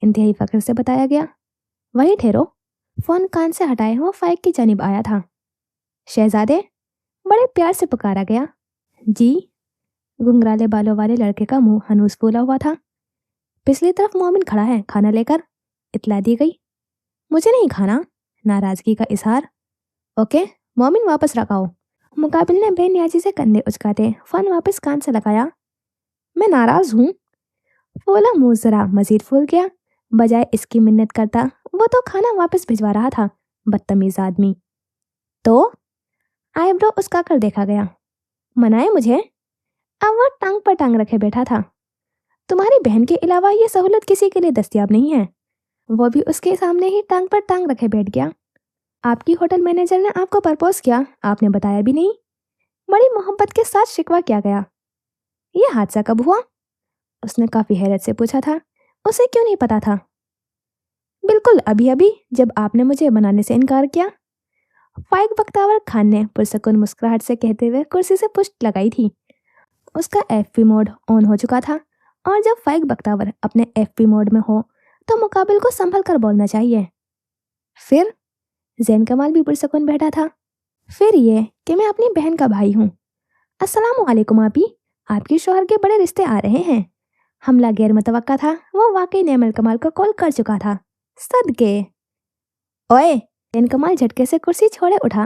A: इंतहाई फख्र से बताया गया। वही ठहरो। फोन कान से हटाए वो फाइक की जानिब आया था। शहजादे, बड़े प्यार से पुकारा गया। जी। घुंघराले बालों वाले लड़के का मुंह हनूस फूला हुआ था। पिछली तरफ मोमिन खड़ा है, खाना लेकर, इतला दी गई। मुझे नहीं खाना। नाराजगी का इजहार। ओके, मोमिन वापस रखाओ। मुकाबिल ने बेनियाजी से कंधे उचकाते फोन वापस कान से लगाया। मैं नाराज हूँ। फूला मुंह जरा मजीद फूल गया। बजाय इसकी मिन्नत करता, वो तो खाना वापस भिजवा रहा था, बदतमीज आदमी। तो आईब्रो उसका कर देखा गया। मनाए मुझे? अब वो टांग पर टांग रखे बैठा था। तुम्हारी बहन के अलावा ये सहूलत किसी के लिए दस्तयाब नहीं है। वो भी उसके सामने ही टांग पर टांग रखे बैठ गया। आपकी होटल मैनेजर ने आपको प्रपोज किया, आपने बताया भी नहीं। बड़ी मोहब्बत के साथ शिकवा किया गया। यह हादसा कब हुआ? उसने काफी हैरत से पूछा था। उसे क्यों नहीं पता था? बिल्कुल अभी अभी, जब आपने मुझे बनाने से इनकार किया। फाइक बख्तावर खान ने पुरसकून मुस्कुराहट से कहते हुए कुर्सी से पुष्ट लगाई थी। उसका एफपी मोड ऑन हो चुका था, और जब फाइक बख्तावर अपने एफपी मोड में हो तो मुकाबिल को संभल कर बोलना चाहिए। फिर जैन कमाल भी पुरसकून बैठा था। फिर ये कि मैं अपनी बहन का भाई हूँ। अस्सलाम वालेकुम आपी, आपके शौहर के बड़े रिश्ते आ रहे हैं। हमला गैर मुतवक्का था, वो वाकई नेमल कमाल को कॉल कर चुका था। सदके। ओए! जैन कमाल झटके से कुर्सी छोड़े उठा।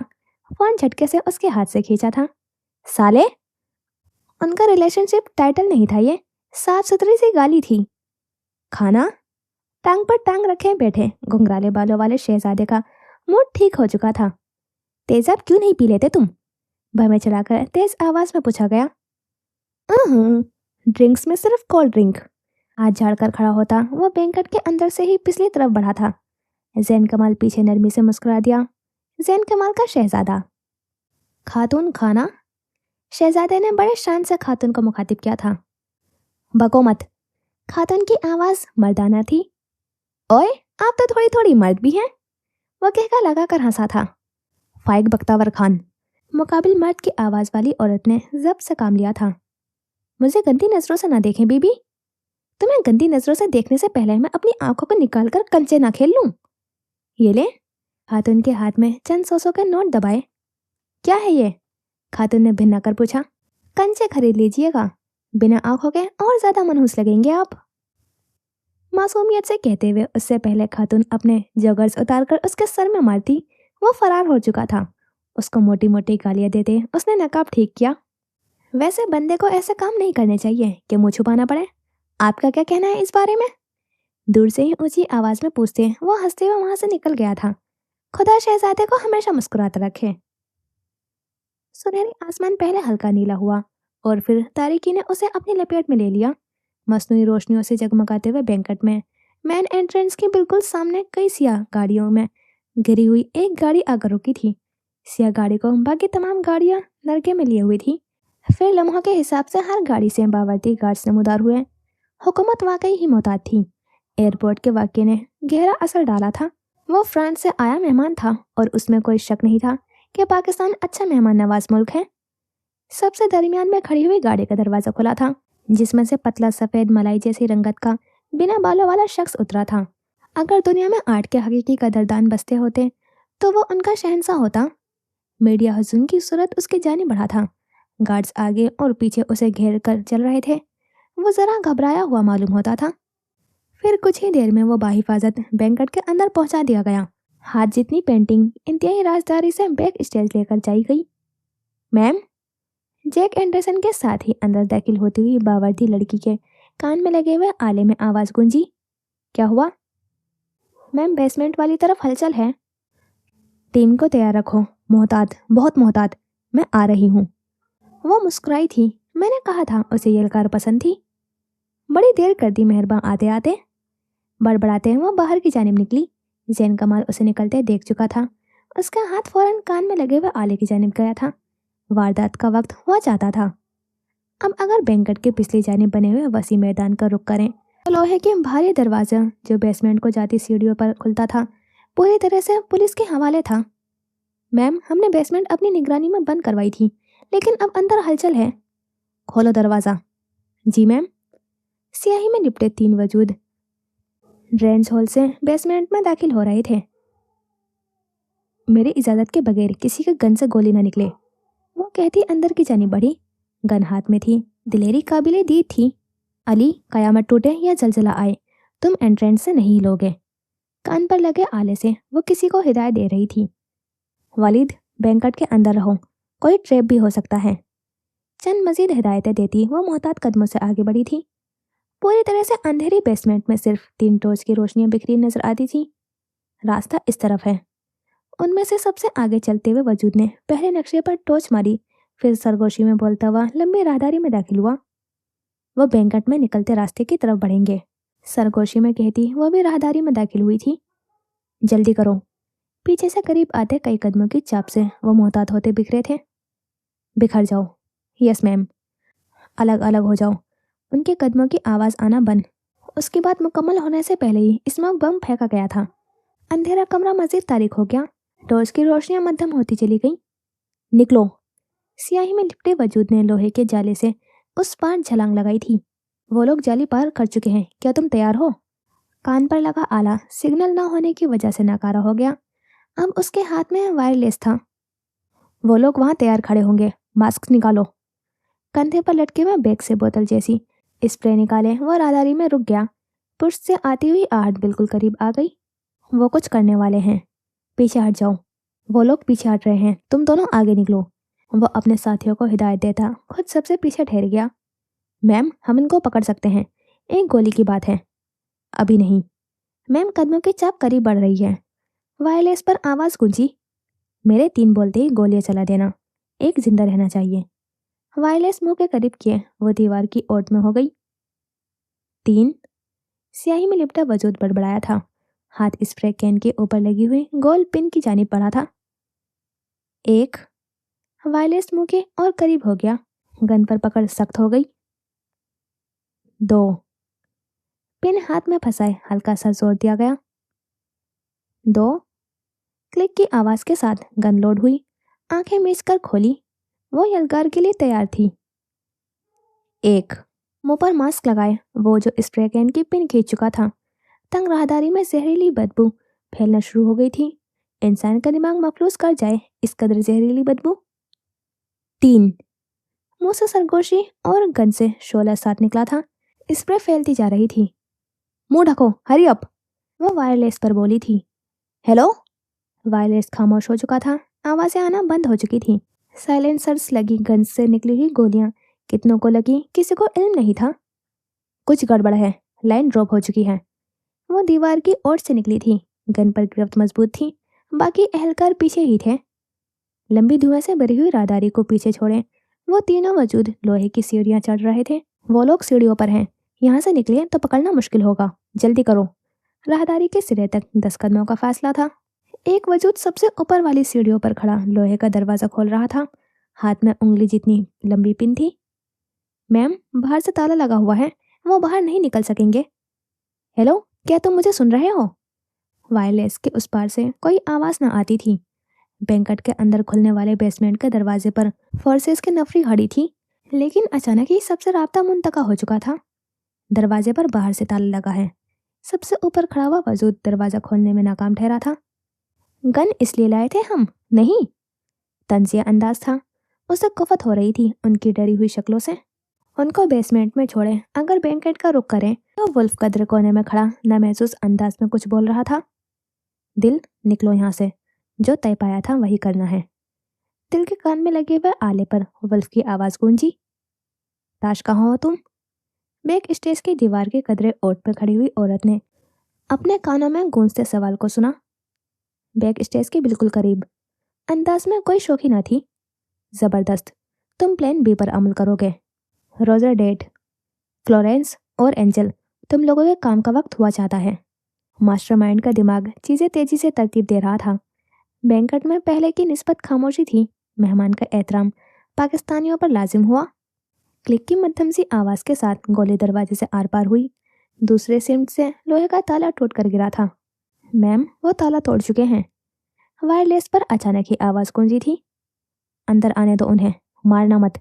A: फोन झटके से उसके हाथ से खींचा था। साले! उनका रिलेशनशिप टाइटल नहीं था, ये साफ सुथरी सी गाली थी। खाना? टांग पर टांग रखे बैठे घुंघराले बालों वाले शहजादे का मूड ठीक हो चुका था। तेजाब क्यों नहीं पी लेते तुम? भर चलाकर तेज आवाज में पूछा गया। ड्रिंक्स में सिर्फ कोल्ड ड्रिंक। हाथ झाड़कर खड़ा होता वो बैंकट के अंदर से ही पिछली तरफ बढ़ा था। जैन कमाल पीछे नरमी से मुस्कुरा दिया। जैन कमाल का शहजादा। खातून खाना? शहजादे ने बड़े शान से खातून को मुखातिब किया था। बको मत। खातून की आवाज मर्दाना थी। ओए, आप तो थोड़ी थोड़ी मर्द भी हैं। वो कहकर लगाकर हंसा था। फाइक बख्तावर खान। मुकाबिल मर्द की आवाज वाली औरत ने जब्त से काम लिया था। मुझे गंदी नजरों से ना देखें बीबी। तुम्हें गंदी नजरों से देखने से पहले मैं अपनी आंखों को निकाल कर कंचे ना खेल लूं। ये ले। खातून के हाथ में चंद सौ के नोट दबाए। क्या है ये? खातून ने भिन्न कर पूछा। कंचे खरीद लीजिएगा, बिना आंखों के और ज्यादा मनहूस लगेंगे आप। मासूमियत से कहते हुए उससे पहले खातून अपने जॉगर्स उतारकर उसके सर में मारती, वो फरार हो चुका था। उसको मोटी मोटी गालियां देते उसने नकाब ठीक किया। वैसे बंदे को ऐसे काम नहीं करने चाहिए कि मुंह छुपाना पड़े। आपका क्या कहना है इस बारे में? दूर से ही ऊंची आवाज में पूछते वो हंसते हुए वहां से निकल गया था। खुदा शहजादे को हमेशा मुस्कुराता रखे। सुनहरी आसमान पहले हल्का नीला हुआ और फिर तारीकी ने उसे अपनी लपेट में ले लिया। मसनूई रोशनियों से जगमगाते हुए बैंकट में मेन एंट्रेंस के बिल्कुल सामने कई सियाह गाड़ियों में घिरी हुई एक गाड़ी आकर रुकी थी। सियाह गाड़ी को बाकी तमाम गाड़ियां नरके में लिए हुई थी। फिर लम्हों के हिसाब से हर गाड़ी से बावर्दी गार्ड्स नमूदार हुए। हुकूमत वाकई ही मोहतात थी। एयरपोर्ट के वाक़ये ने गहरा असर डाला था। वो फ्रांस से आया मेहमान था और उसमें कोई शक नहीं था कि पाकिस्तान अच्छा मेहमान नवाज मुल्क है। सबसे दरमियान में खड़ी हुई गाड़ी का दरवाज़ा खुला था, जिसमें से पतला सफ़ेद मलाई जैसी रंगत का बिना बालों वाला शख्स उतरा था। अगर दुनिया में आर्ट के हकीकी कदरदान बसते होते तो वो उनका शहंशाह होता। मीडिया हजूम की सूरत उसके जाने बढ़ा था। गार्ड्स आगे और पीछे उसे घेर कर चल रहे थे। वो जरा घबराया हुआ मालूम होता था। फिर कुछ ही देर में वो बाहिफाजत बैंकट के अंदर पहुंचा दिया गया। हाथ जितनी पेंटिंग इंतहाई राजदारी से बैक स्टेज लेकर जाई गई। मैम? जैक एंडरसन के साथ ही अंदर दाखिल होती हुई बावर्दी लड़की के कान में लगे हुए आले में आवाज गूंजी। क्या हुआ? मैम, बेसमेंट वाली तरफ हलचल है। टीम को तैयार रखो। मोहतात, बहुत मोहतात। मैं आ रही हूँ। वो मुस्कुराई थी। मैंने कहा था उसे यलकार पसंद थी। बड़ी देर कर दी मेहरबान आते आते। बड़बड़ाते वो बाहर की जानिब निकली। जैन कमाल उसे निकलते देख चुका था। उसका हाथ फौरन कान में लगे हुए आले की जानिब गया था। वारदात का वक्त हुआ चाहता था। अब अगर बैंकट के पिछली जानिब बने हुए वसी मैदान का रुख करें तो लोहे के भारी दरवाजा जो बेसमेंट को जाती सीढ़ियों पर खुलता था पूरी तरह से पुलिस के हवाले था। मैम, हमने बेसमेंट अपनी निगरानी में बंद करवाई थी, लेकिन अब अंदर हलचल है। खोलो दरवाजा। जी मैम। स्याही में लिपटे 3 वजूद ड्रेंस हॉल से बेसमेंट में दाखिल हो रहे थे। मेरी इजाजत के बगैर किसी के गन से गोली ना निकले, वो कहती अंदर की जानी बढ़ी। गन हाथ में थी, दिलेरी काबिले दी थी। अली, कयामत टूटे या जलजला आए, तुम एंट्रेंस से नहीं लोगे। कान पर लगे आले से वो किसी को हिदायत दे रही थी। वालिद, बैंकट के अंदर रहो, कोई ट्रैप भी हो सकता है। चंद मजीद हिदायतें देती वो मोहतात कदमों से आगे बढ़ी थी। पूरी तरह से अंधेरी बेसमेंट में सिर्फ 3 टॉर्च की रोशनियां बिखरी नजर आती थी। रास्ता इस तरफ है। उनमें से सबसे आगे चलते हुए वजूद ने पहले नक्शे पर टॉर्च मारी, फिर सरगोशी में बोलता हुआ लंबी राहदारी में दाखिल हुआ। वो बैंकट में निकलते रास्ते की तरफ बढ़ेंगे, सरगोशी में कहती वो भी राहदारी में दाखिल हुई थी। जल्दी करो। पीछे से करीब आते कई कदमों की चाप से वो मोहतात होते बिखरे थे। बिखर जाओ। Yes ma'am. अलग अलग हो जाओ। उनके कदमों की आवाज़ आना बंद। उसकी बात मुकम्मल होने से पहले ही स्मोक बम फेंका गया था। अंधेरा कमरा मजीद तारीक हो गया। टॉर्च की रोशनियां मध्यम होती चली गई। निकलो। स्याही में लिपटे वजूद ने लोहे के जाले से उस पार छलांग लगाई थी। वो लोग जाली पार कर चुके हैं, क्या तुम तैयार हो? कान पर लगा आला सिग्नल न होने की वजह से नकारा हो गया। अब उसके हाथ में वायरलेस था। वो लोग वहां तैयार खड़े होंगे, मास्क निकालो। कंधे पर लटके हुए बैग से बोतल जैसी स्प्रे निकाले वो राहदारी में रुक गया। पुश से आती हुई आहट बिल्कुल करीब आ गई। वो कुछ करने वाले हैं, पीछे हट जाओ। वो लोग पीछे हट रहे हैं, तुम दोनों आगे निकलो। वो अपने साथियों को हिदायत देता खुद सबसे पीछे ठहर गया। मैम, हम इनको पकड़ सकते हैं, एक गोली की बात है। अभी नहीं। मैम, कदमों की चाप करीब बढ़ रही है। वायरलेस पर आवाज गूंजी। मेरे 3 बोलते ही गोलियां चला देना, एक जिंदा रहना चाहिए। वायरलेस मुंह के करीब किए वो दीवार की ओट में हो गई। 3। स्याही में लिपटा वजूद बड़बड़ाया था। हाथ स्प्रे कैन के ऊपर लगी हुई गोल पिन की जानिब बढ़ा था। 1। वायरलेस मुंह के और करीब हो गया। गन पर पकड़ सख्त हो गई। 2। पिन हाथ में फंसाए हल्का सा जोर दिया गया। 2। क्लिक की आवाज के साथ गन लोड हुई। आंखें मीच कर खोली। वो यलगार के लिए तैयार थी। 1। मुंह पर मास्क लगाए वो जो स्प्रे कैन की पिन खींच चुका था। तंग राहदारी में जहरीली बदबू फैलना शुरू हो गई थी। इंसान का दिमाग मफलूस कर जाए इस कदर जहरीली बदबू। 3। मुंह से सरगोशी और गन से शोला साथ निकला था। स्प्रे फैलती जा रही थी। मुंह ढको, हरी अप। वो वायरलेस पर बोली थी। हेलो। वायरलेस खामोश हो चुका था, आवाजें आना बंद हो चुकी थी। साइलेंसर्स लगी गन से निकली हुई गोलियां कितनों को लगी किसी को इल्म नहीं था। कुछ गड़बड़ है, लाइन ड्रॉप हो चुकी है। वो दीवार की ओर से निकली थी। गन पर गिरफ्त मजबूत थी, बाकी अहलकार पीछे ही थे। लंबी धुएं से भरी हुई राहदारी को पीछे छोड़े वो तीनों वजूद लोहे की सीढ़ियां चढ़ रहे थे। वो लोग सीढ़ियों पर हैं, यहाँ से निकले तो पकड़ना मुश्किल होगा, जल्दी करो। राहदारी के सिरे तक 10 कदमों का फासला था। एक वजूद सबसे ऊपर वाली सीढ़ियों पर खड़ा लोहे का दरवाजा खोल रहा था। हाथ में उंगली जितनी लंबी पिन थी। मैम, बाहर से ताला लगा हुआ है, वो बाहर नहीं निकल सकेंगे। हेलो, क्या तुम मुझे सुन रहे हो? वायरलेस के उस पार से कोई आवाज न आती थी। बैंकट के अंदर खुलने वाले बेसमेंट के दरवाजे पर फोर्सेस की नफरी खड़ी थी, लेकिन अचानक ही सबसे राब्ता मुंतका हो चुका था। दरवाजे पर बाहर से ताला लगा है। सबसे ऊपर खड़ा हुआ वजूद दरवाजा खोलने में नाकाम ठहरा था। गन इसलिए लाए थे हम? नहीं। तंजिया अंदाज था। उसे कुफत हो रही थी उनकी डरी हुई शक्लों से। उनको बेसमेंट में छोड़े अगर बैंकेट का रुख करें तो वुल्फ कदर कोने में खड़ा नामहसूस अंदाज में कुछ बोल रहा था। दिल, निकलो यहाँ से, जो तय पाया था वही करना है। दिल के कान में लगे हुए आले पर वुल्फ की आवाज गूंजी। ताश, कहाँ हो तुम? बैक स्टेज की दीवार के कदरे ओट पर खड़ी हुई औरत ने अपने कानों में गूंजते सवाल को सुना। बैक स्टेज के बिल्कुल करीब। अंदाज में कोई शौकी न थी। जबरदस्त, तुम प्लान बी पर अमल करोगे। रोजर डेट, फ्लोरेंस और एंजल, तुम लोगों के काम का वक्त हुआ चाहता है। मास्टरमाइंड का दिमाग चीजें तेजी से तरतीब दे रहा था। बैंकट में पहले की निस्बत खामोशी थी। मेहमान का एहतराम पाकिस्तानियों पर लाजिम हुआ। क्लिक की मध्यम सी आवाज के साथ गोली दरवाजे से आर पार हुई। दूसरे सिमट से लोहे का ताला टूट कर गिरा था। मैम, वो ताला तोड़ चुके हैं। वायरलेस पर अचानक ही आवाज गूंजी थी। अंदर आने दो उन्हें, मारना मत।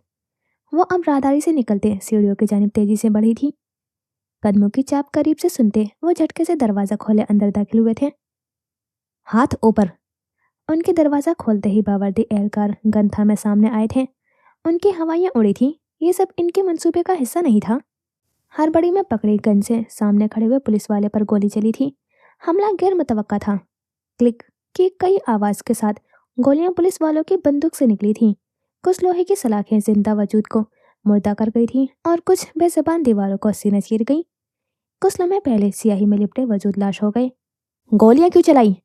A: वो अब राहदारी से निकलते सीढ़ियों की जानिब तेजी से बढ़ी थी। कदमों की चाप करीब से सुनते वो झटके से दरवाजा खोले अंदर दाखिल हुए थे। हाथ ऊपर। उनके दरवाजा खोलते ही बावर्दी एहलकार गन थामे सामने आए थे। उनकी हवाइयां उड़ी थी। ये सब इनके मंसूबे का हिस्सा नहीं था। हड़बड़ी में पकड़ी गन से सामने खड़े हुए पुलिस वाले पर गोली चली थी। हमला गैर मुतवक्का था। क्लिक की कई आवाज के साथ गोलियां पुलिस वालों की बंदूक से निकली थीं। कुछ लोहे की सलाखें जिंदा वजूद को मुर्दा कर गई थीं और कुछ बेज़बान दीवारों को सीने चीर गई। कुछ लम्हे पहले सियाही में लिपटे वजूद लाश हो गए। गोलियां क्यों चलाई?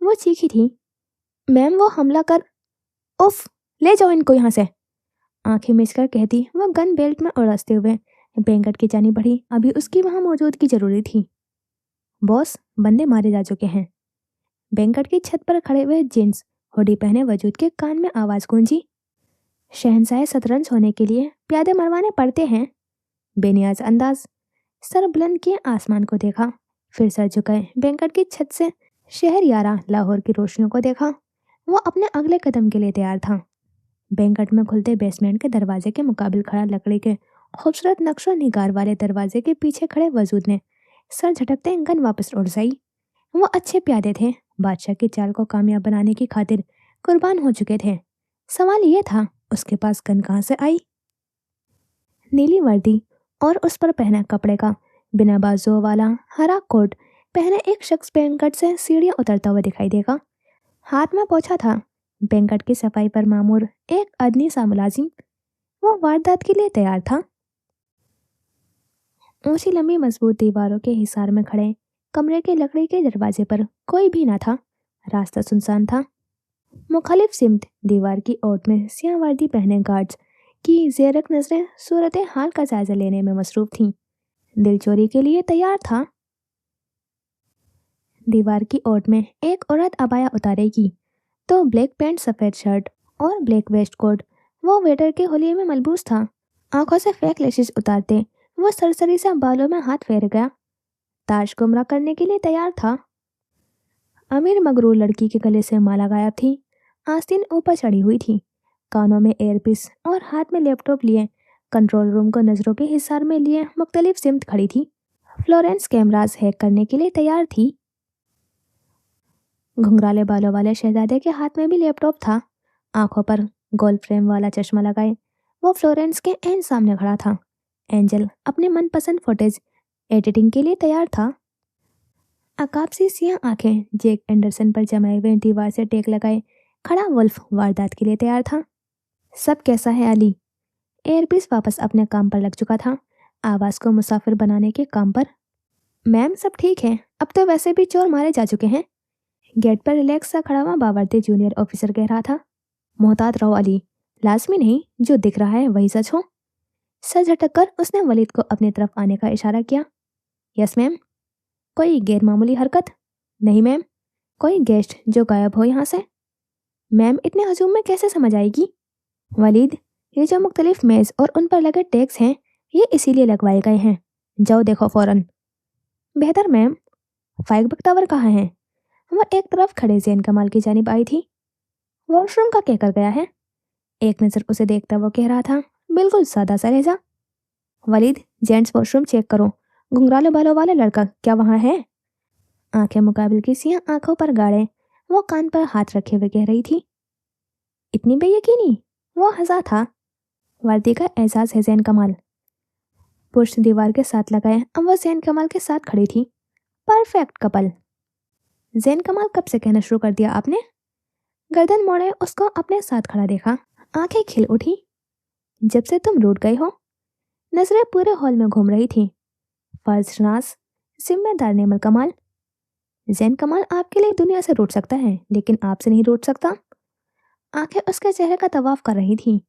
A: वो चीखी थी। मैम, वो हमला कर। उफ, ले जाओ इनको यहाँ से। आंखें मिचकर कहती वह गन बेल्ट में उड़ाते हुए बेंगट की जानी बढ़ी। अभी उसकी वहां मौजूदगी जरूरी थी। बॉस, बंदे मारे जा चुके हैं। बेंगट की छत पर खड़े हुए जींस हुडी पहने वजूद के कान में आवाज गूंजी। शहंशाह शतरंज होने के लिए प्यादे मरवाने पड़ते हैं। बेनियाज अंदाज। सर बुलंद किए आसमान को देखा, फिर सर झुकाए बेंगट की छत से शहर यारा लाहौर की रोशनियों को देखा। वो अपने अगले कदम के लिए तैयार था। बेंगट में खुलते बेसमेंट के दरवाजे के मुकाबिल खड़ा लकड़ी के खूबसूरत नक्शो निगार वाले दरवाजे के पीछे खड़े वजूद ने सर झटकते गन वापस उड़ाई। वो अच्छे प्यादे थे। बादशाह की चाल को कामयाब बनाने की खातिर कुर्बान हो चुके थे। सवाल ये था, उसके पास गन कहाँ से आई? नीली वर्दी और उस पर पहना कपड़े का बिना बाजुओं वाला हरा कोट पहने एक शख्स बेंगट से सीढ़ियां उतरता हुआ दिखाई देगा। हाथ में पोछा था। बेंगट की सफाई पर मामूर एक अदनी सा मुलाजिम। वो वारदात के लिए तैयार था। ऊंची लंबी मजबूत दीवारों के हिसार में खड़े कमरे के लकड़ी के दरवाजे पर कोई भी ना था। रास्ता सुनसान था। मुखालिफ सिमत दीवार की ओट में सियाह वर्दी पहने गार्ड्स की जेरक नजरें सूरत हाल का जायजा लेने में मसरूफ थीं। दिल चोरी के लिए तैयार था। दीवार की ओट में एक औरत अबाया उतारेगी तो ब्लैक पैंट, सफेद शर्ट और ब्लैक वेस्ट कोट वो वेटर के होलिये में मलबूस था। आंखों से फेक लेशेस उतारते वो सरसरी सा बालों में हाथ फेर गया। ताश गुमराह करने के लिए तैयार था। अमीर मगरूर लड़की के गले से माला गायब थी। आस्तीन ऊपर चढ़ी हुई थी। कानों में एयरपीस और हाथ में लैपटॉप लिए कंट्रोल रूम को नजरों के हिसार में लिए मुख्तलिफ सिमत खड़ी थी। फ्लोरेंस कैमरास हैक करने के लिए तैयार थी। घुंघराले बालों वाले शहजादे के हाथ में भी लैपटॉप था। आंखों पर गोल्ड फ्रेम वाला चश्मा लगाए वो फ्लोरेंस के एन सामने खड़ा था। एंजल अपने मनपसंद फुटेज एडिटिंग के लिए तैयार था। अकाब सी सियाह आंखें जेक एंडरसन पर जमाए हुए दीवार से टेक लगाए खड़ा वुल्फ वारदात के लिए तैयार था। सब कैसा है अली? एयरपीस वापस अपने काम पर लग चुका था। आवाज को मुसाफिर बनाने के काम पर। मैम, सब ठीक है। अब तो वैसे भी चोर मारे जा चुके हैं। गेट पर रिलैक्स सा खड़ा हुआ बावर्दी जूनियर ऑफिसर कह रहा था। मोहतात रहो अली, लाजमी नहीं जो दिख रहा है वही सच हो। सर झटक उसने वलीद को अपनी तरफ आने का इशारा किया। Yes ma'am. कोई गैर मामूली हरकत? नहीं मैम। कोई गेस्ट जो गायब हो यहाँ से? मैम, इतने हजूम में कैसे समझ आएगी? वलीद, ये जो मुख्तलिफ मेज और उन पर लगे टैग्स हैं ये इसीलिए लगवाए गए हैं। जाओ देखो फौरन। बेहतर मैम। फाइक बख्तावर कहाँ है? वह एक तरफ खड़े जैन कमाल की जानिब आई थी। वॉशरूम का कहकर गया है। एक नजर उसे देखता वो कह रहा था, बिल्कुल सादा सा लहजा। वलीद, जेंट्स वॉशरूम चेक करो। घुंघराले बालों वाला लड़का क्या वहाँ है? आंखें मुकाबिल की सियाह आंखों पर गाड़े वो कान पर हाथ रखे हुए कह रही थी। इतनी बेयकीनी? वो हंसा था। वर्दी का एहसास है जैन कमाल। पुरुष दीवार के साथ लगाए अब वो जैन कमाल के साथ खड़ी थी। Perfect couple. जैन कमाल कब से कहना शुरू कर दिया आपने? गर्दन मोड़े उसको अपने साथ खड़ा देखा। आंखें खिल उठी। जब से तुम रूठ गए हो। नजरें पूरे हॉल में घूम रही थी। फर्जशनास, जिम्मेदार नेमल कमाल। जैन कमाल आपके लिए दुनिया से रूठ सकता है लेकिन आपसे नहीं रूठ सकता। आंखें उसके चेहरे का तवाफ कर रही थी।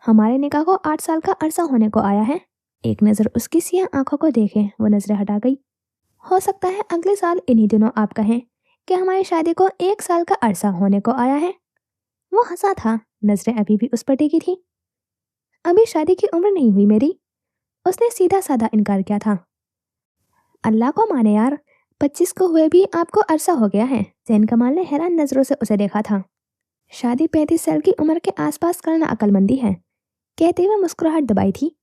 A: हमारे निकाह को 8 साल का अरसा होने को आया है। एक नजर उसकी सियाह आंखों को देखे वो नजरें हटा गई। हो सकता है अगले साल इन्हीं दिनों आप कहें कि हमारी शादी को 1 साल का अरसा होने को आया है। वो हंसा था। नजरें अभी भी उस पर टिकी थी। अभी शादी की उम्र नहीं हुई मेरी। उसने सीधा साधा इनकार किया था। अल्लाह को माने यार, 25 को हुए भी आपको अरसा हो गया है। जैन कमाल ने हैरान नजरों से उसे देखा था। शादी 35 साल की उम्र के आसपास करना अक्लमंदी है, कहते हुए मुस्कुराहट दबाई थी।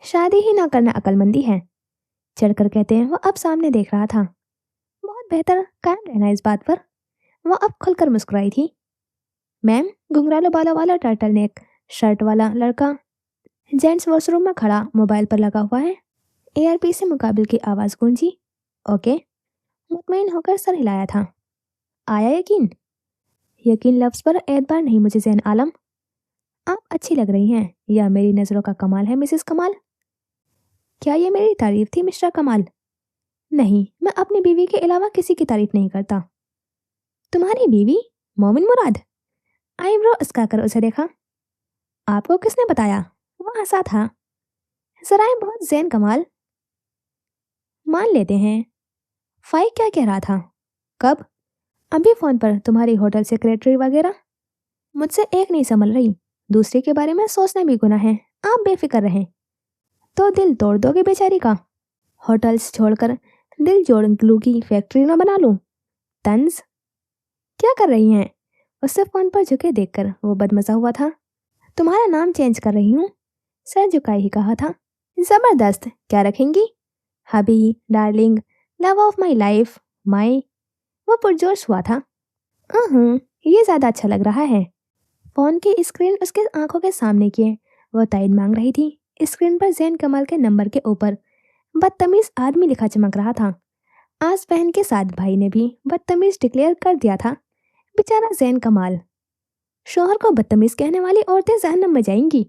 A: शादी ही ना करना अक्लमंदी है, चढ़कर कहते हैं। वो अब सामने देख रहा था। बहुत बेहतर, कायम रहना इस बात पर। वो अब खुलकर मुस्कुराई थी। मैम, घुंघराले बालों वाला टर्टल नेक शर्ट वाला लड़का जेंट्स वॉशरूम में खड़ा मोबाइल पर लगा हुआ है। एआरपी से मुकाबिल की आवाज गूंजी। ओके, मुतमईन होकर सर हिलाया था। आया यकीन? यकीन लफ्ज पर एतबार नहीं मुझे जैन आलम। आप अच्छी लग रही हैं, यह मेरी नजरों का कमाल है मिसेस कमाल। क्या ये मेरी तारीफ थी मिस्टर कमाल? नहीं, मैं अपनी बीवी के अलावा किसी की तारीफ नहीं करता। तुम्हारी बीवी? मोमिन मुराद? आईब्रो अस्काकर उसे देखा। आपको किसने बताया? वो हंसा था। जरा बहुत जैन कमाल। मान लेते हैं। फाइक क्या कह रहा था? कब? अभी फोन पर तुम्हारी होटल सेक्रेटरी वगैरह। मुझसे एक नहीं संभल रही, दूसरे के बारे में सोचना भी गुनाह है। आप बेफिक्र रहें। तो दिल तोड़ दोगे बेचारी का? होटल्स छोड़कर दिल जोड़ ग्लू की फैक्ट्री न बना लूं? तंज, क्या कर रही हैं? उससे फोन पर झुके देखकर वो बदमजा हुआ था। तुम्हारा नाम चेंज कर रही हूँ, सर झुकाए ही कहा था। जबरदस्त, क्या रखेंगी? Hubby, darling, love of my life, my. वो पुरजोश हुआ था। ये ज्यादा अच्छा लग रहा है। फोन की स्क्रीन उसके आंखों के सामने किए वो तायद मांग रही थी। स्क्रीन पर जैन कमाल के नंबर के ऊपर बदतमीज आदमी लिखा चमक रहा था। आज बहन के साथ भाई ने भी बदतमीज डिक्लेयर कर दिया था। बेचारा जैन कमाल। शोहर को बदतमीज कहने वाली औरतें जहन्नम में जाएंगी,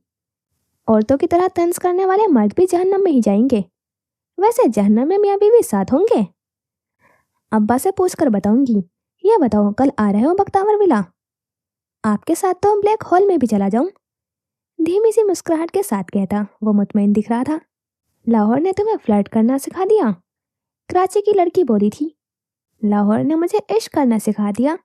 A: औरतों की तरह तंज करने वाले मर्द भी जहन्नम में ही जाएंगे। वैसे जहन्नम में मियाँ बीवी साथ होंगे? अब्बा से पूछ कर बताऊंगी। ये बताओ, कल आ रहे हो बख्तावर विला? आपके साथ तो ब्लैक होल में भी चला जाऊं। धीमी सी मुस्कुराहट के साथ कहता वो मुतमईन दिख रहा था। लाहौर ने तुम्हें फ्लर्ट करना सिखा दिया? कराची की लड़की बोली थी। लाहौर ने मुझे इश्क करना सिखा दिया,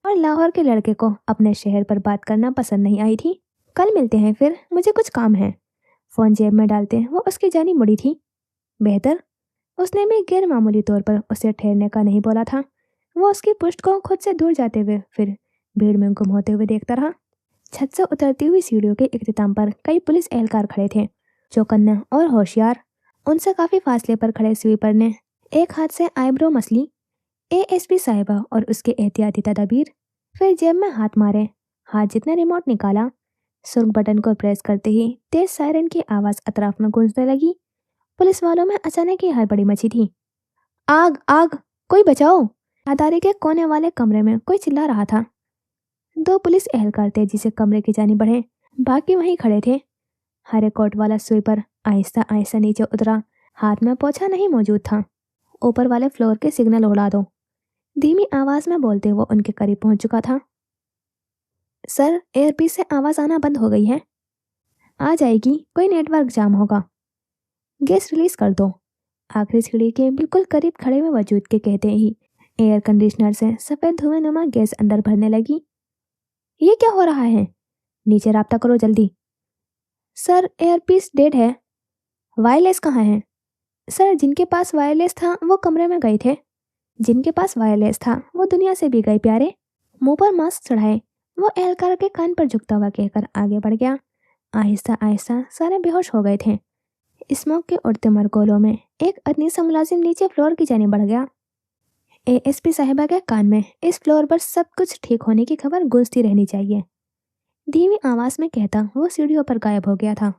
A: और लाहौर के लड़के को अपने शहर पर बात करना पसंद नहीं आई थी। कल मिलते हैं फिर, मुझे कुछ काम है। फोन जेब में डालते वो उसकी जानी मुड़ी थी। बेहतर, उसने भी गैर मामूली तौर पर उसे ठहरने का नहीं बोला था। वो उसकी पुष्ट को खुद से दूर जाते हुए फिर भीड़ में गुम होते हुए देखता रहा। छत से उतरती हुई सीढ़ियों के इख्तिताम पर कई पुलिस एहलकार खड़े थे, चौकन्ना और होशियार। उनसे काफी फासले पर खड़े स्वीपर ने एक हाथ से आईब्रो मसली। एएसपी साहिबा और उसके एहतियाती तदाबीर। फिर जेब में हाथ मारे, हाथ जितने रिमोट निकाला। सुर्ख बटन को प्रेस करते ही तेज सायरन की आवाज अतराफ में गूंजने लगी। पुलिस वालों में अचानक ही हड़बड़ी मची थी। आग आग, कोई बचाओ! अदारे के कोने वाले कमरे में कोई चिल्ला रहा था। दो पुलिस एहलकार तेजी से कमरे की जानी बढ़े, बाकी वहीं खड़े थे। हरे कोट वाला स्वीपर आहिस्ता आहिस्ता नीचे उतरा। हाथ में पोछा नहीं मौजूद था। ऊपर वाले फ्लोर के सिग्नल उड़ा दो, धीमी आवाज में बोलते हुए उनके करीब पहुंच चुका था। सर, एयरपीस से आवाज आना बंद हो गई है। आ जाएगी, कोई नेटवर्क जाम होगा। गैस रिलीज कर दो। आखिरी सीढ़ी के बिल्कुल करीब खड़े हुए वजूद के कहते ही एयर कंडीशनर से सफेद धुएं नुमा गैस अंदर भरने लगी। ये क्या हो रहा है? नीचे राब्ता करो जल्दी। सर, एयरपीस डेड है। वायरलेस कहाँ है? सर, जिनके पास वायरलेस था वो कमरे में गए थे। जिनके पास वायरलेस था वो दुनिया से भी गए प्यारे। मुंह पर मास्क चढ़ाए वो एहलकार के कान पर झुकता हुआ कहकर आगे बढ़ गया। आहिस्ता आहिस्ता सारे बेहोश हो गए थे। स्मोक के उड़ते मरगोलों में एक अदनी सा मुलाजिम नीचे फ्लोर की जाने बढ़ गया। एएसपी साहिबा के कान में इस फ्लोर पर सब कुछ ठीक होने की खबर गूंजती रहनी चाहिए, धीमी आवाज में कहता वो सीढ़ियों पर गायब हो गया था।